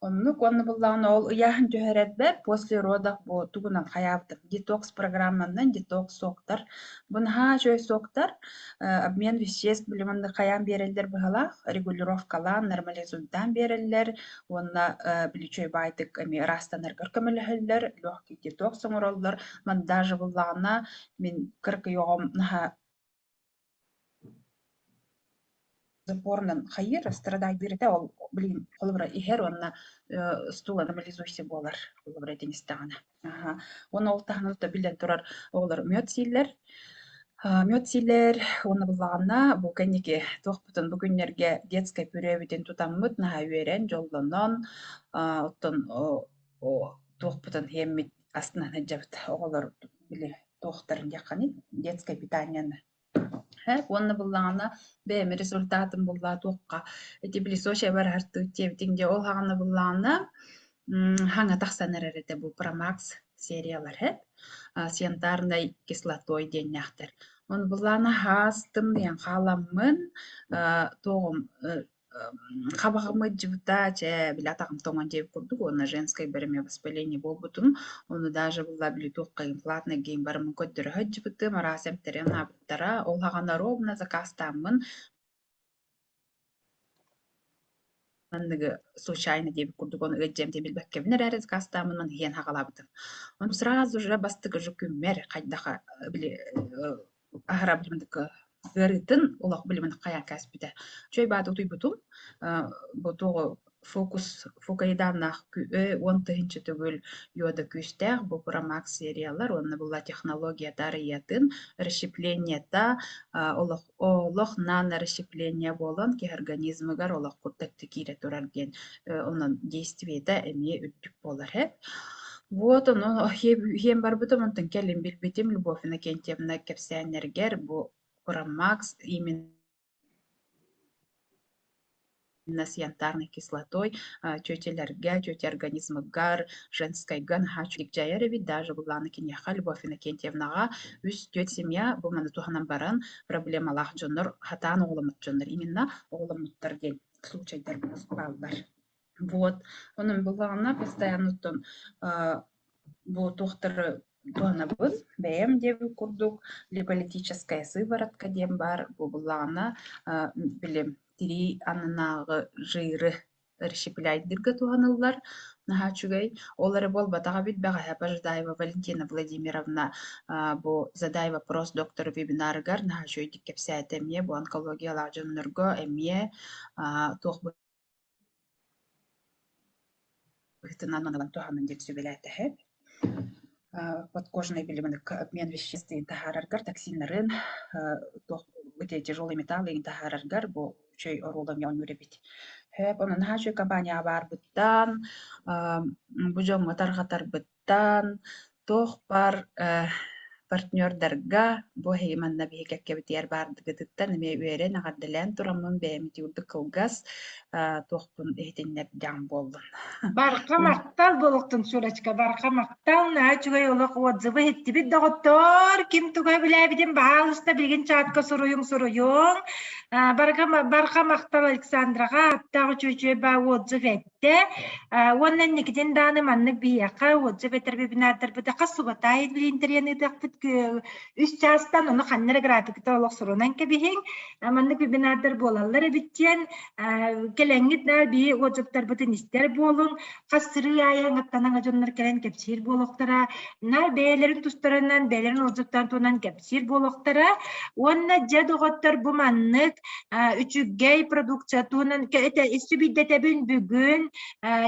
Онну конны буллаган ол уяхын жөһөрөт бер после родах бу тугунан хаябдым. Детокс программандан детокс соктар. Бунха жөй соктар обмен веществ билиманды хаян берелдер быһалах, регулировкалан, нормализуйдан береллер, онна биличөй байтык эми растанар көркөмөлөһөллөр, лёгкий детокс оңороллор. Ман даже буллагана мен кыркы йогом наха запорнан хайыр страдай бирете ол билин холбра ихер онна стула нормализуйся болар холбра денистагана. Оны ол тахнылта билен турар олар мёд силлер, оны буллагана бу кенеке тохпутун бүгүннерге детская пюре тутаммыт наха үйрен жолдонон оттон тохпутун хеммит астынан хаджабыт олар биле тохтарын жакканы детское питанияны. Онна буллагана бэми результатын булла туққа. Эти билисошия бар харты тевтинге ол хагана буллагана ханга тахсанар эрете бу Промакс сериялар хеп. Сиантарной кислотой денняхтер. Он буллагана хастым диян халаммын тоғым хабагымы жибта че билатагым тоңан жеп курдук, оны женское береме воспаление болбутун, оны даже була били туққа имплантный гейм барымын көттөрі хөджібіті, марасем терен абыттара, ол хагана ровна закастамын. Мандығы случайно деп курдук, оны өджем те билбәккебінер әрі закастамын, ман хен хагалабытым. Он сразу же бастығы жүкіммер, қайдаға били ахара білімдікі гырытын олақ білімін қаян кәспіді. Чөй бады ұтуй бұтуғы фокайданнақ күйі, он тыхынчы түгіл йода күстәқ, бұл Промакс сериялар, оны бұла технология дарыятын, расщепленията, олақ нано расщепление болан, ке организмыгар олақ құттақты кейре тұрарген, оның действиеті әме үттік болар хеп. Вот оно, хем бар бұтым, онтын кәлім білбетім, Любовь Иннокентьевна кепсәнергер, бұл Промакс именно с янтарной кислотой, тетя организма гар, женской ган, хачулик джайреви, даже была на киньяха, Любовь Иннокентьевна, үс тет семья, бұл маны туханан баран, проблемалах джоннор, хатан оғламыт джоннор, именно оғламыттар ден случайдар балдар. Вот, оның бұлағына постоянно тон, бұл тоқтыры туанабын, бәйім деп күрдік, липолитическая сыворотка дем бар, бұл бұлағына, білем, тири анынағы жиры ыршипляйдырга туһаныллар. Наха чугай олары болбатаға бит бәғә Баждаева Валентина Владимировна бу задай вопрос доктор вебинарыгар наха чуйдик кепсәт эмие бу онкологиялар жоннорго эмие туох быhtынан аналан туһанын дит сүбеләтәһеп подкожный билиминник обмен веществ интахараргар токсиннарын туох өте тяжелый металлы интахараргар бу чөй орулам ян юребит. Хеп онун хачы компания бар буттан, бу жомго таргатар буттан, тох бар партнердарга бу хейманна бихекке битер бар дигиттен эме үерен агадделен турамын бемити урду кылгас тохпун эхтеннеп жан болдун. Барқа мақтал болуқтың Сурочка, барқа мақтал нәчугай олық отзывы хеттибит доғыттор, ким тугай біләбіден бағалыста білген чатқа сұруйың. Барқа мақтал Александраға аттағы чөчөй ба отзыв етті. Оннан некеден даны маннық бияқа отзыв етер бебінадыр бұда қасуғатай біліндірені дақпыт үс частан оны қаннары графикті олық сұруынан кебейін. Маннық бебінадыр болалар әбіттен келеңгітнар бей отзывтар бұтын істер болың. Қасыры аяң аттанан ажонлар келен кепсир болуқтара. Нар бәйлерін тұстарынан, бәйлерін отзывтан туынан кепсир болуқтара. Онна жад оғыттар бұл маннық үчүггей продукция туынан исті биддетебін бүгін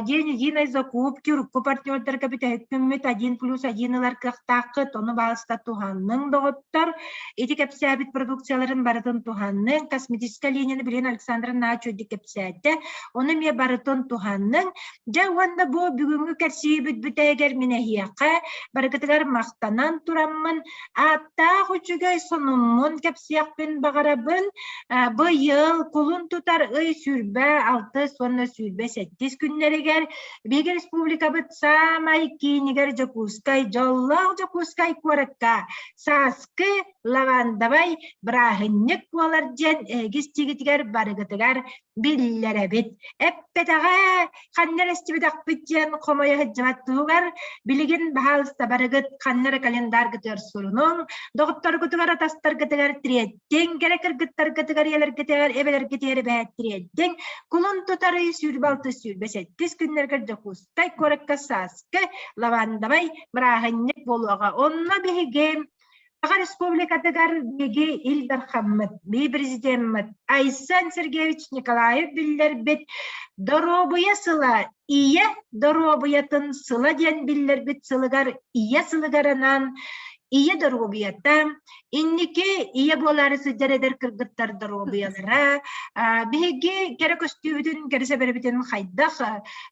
ден закупки рукку партнердар капита хүккүммет 1+1 кықтақы тоны бағыста туғанның доғыттар. Эти кепсябит продукцияларын барытын туғанның косметическа линияны білен Александр Начуди кепсәді. Оны ме барытын туғанның жауанда бұл бүгінгі кәрсей бүтбүтәйгер мене хияқа барыкытыгар мақтанан тураммын. Атта хүчігай сонуммын кепсияқпен бағарабын. Быйыл кулун тутар ый сүрбә 6 сонна сүрбә 8 күннәрегер Беге республика бит самай кинигер Жакускай жоллау Жакускай коракка саскы лавандабай брахынник болар жен эгис тигитигер барыгытыгар билләре бит эппетага ханнар эстибидак битен комая хҗаттугар билеген баалыста барыгыт ханнар календар гытыр сурунун доктор гытыгар атастар гытыгар триеттен керекер гыттар гытыгар елер гытыгар эбелер гытыгар бәттриеттен кулун тутары сүрбалты сүрбәсеттис күннәргә Жакускай коракка саскы лавандабай брахынник болуга онна беге Ага республикатыгар беге Илдар Хаммат, би президент Айсан Сергеевич Николаев биллер бит доробуя сыла, ия доробуятын сыла ден биллер бит сылыгар, ия сылыгарынан, ия доробуята, инники ия болары сыджаредер кыргыттар доробуялара, беге керек өстүбүтүн кересе беребитен хайдах,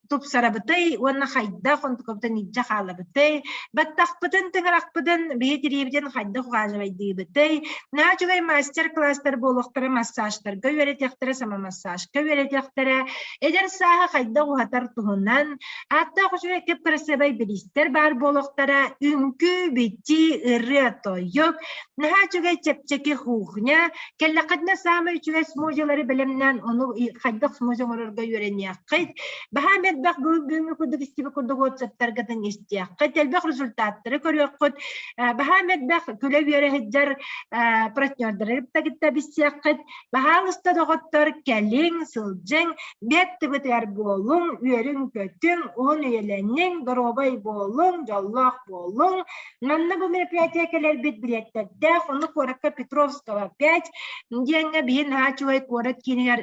тупсарабытай, уанна хайдах, онтукоптан иджа халабытай, баттақпытын тыңырақпытын бейе деребитен хайдах уғажабайдыбытай, наачугай мастер-класстар болуқтары массажтарға өретектері сама массажға өретектері, эдер саға хайдах уғатар туғынан, атта құшуға кеп кірісебай білістер бар болуқтары, үнкі бітті ыры тойық, наачугай чепчеки хуғня, келлақадна самы үчугай смужалары білімнен оны хайдах смужаларга өреняққайд, Бахамет бақ бүгінгі күрдік істебі күрдік отсаптарғатын істияққайд, әлбәқ результаттары көріққыд, Бахамет бақ күлі өреғіджар партнердары тағытта бістияққайд, Бахалыста доғыттар кәлің, сылжың, бәтті бұтығар болың, өрің көтің, оң үйеленің, дұробай болың, жоллақ болың, Манна бұл мероприятия кәлер бет білеттерді, оны Коракка Петровского 5, деңі бейін ачуай корат кейінігер,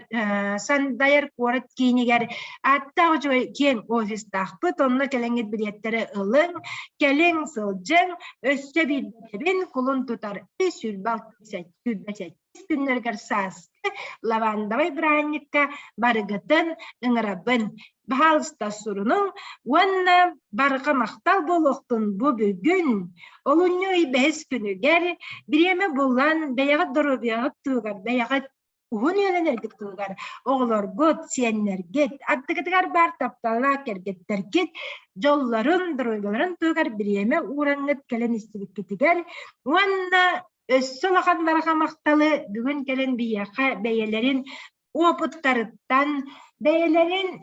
сандайыр корат кейінігер, атта ұжой кен офис тақпыт, онына кәлеңет білеттері ылың, кәлең сылжың, өсі бейдебін құлын тұтар, сүрбал сүрбәсет, күннергер састы, лавандавай бранникка, барығытын, ыңырабын, Бахалыста сурунун, уанна барыға мақтал болуқтын бұ бүгін, олуны бәс күнігер, біреме болан бәяғы дұрубияғы туғар, бәяғы уғын елінергет туғар, оғылар год, сиеннергет, аттығытығар бар таптала кергеттеркет, жолларын, дұрубияларын туғар, біреме ураңыт кәлен істігіткетігер, уанна өссі лақан барыға мақталы бүгін кәлен бияға бәйелерін опыттарыттан, бәйелерін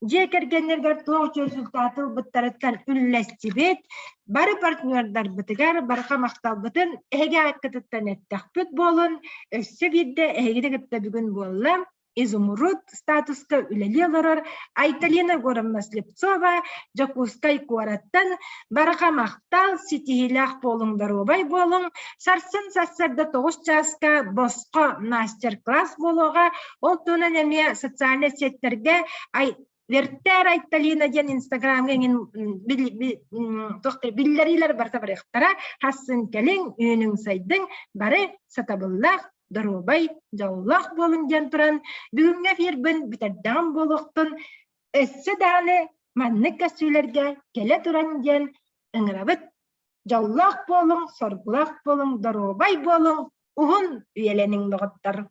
Жекергенлергер тоғ результаты бұттарыттан үлләстібет, бары партнердар бұтығар, барыға мақтал бұтын, әге аққытыттан әттәқ бүт болын, өссі бедді әгеді күтті бүгін болы. Изумруд статуска үлеле олорор, Айталина Горовна Слепцова, Жакускай Куараттан, Барака Мактал, Ситихилях болуңдар обай болуң, Сарсын сассарда 9 часка боско мастер-класс болуға, ол тонан эме социальный сеттерге Вертер Айталина ден Инстаграмга биллерилер барта барыктара, хасын келең үйнүң сайдың бары сатабыллах, Дарубай, жаллах болын ден туран, бүгінгі фербін бітердан болуқтын, өссі даны манны көсүйлерге келе туран ден, ыңырабыт, жаллах болың, сорглах болың, дарубай болың, уғын үйеленің бұғыттар.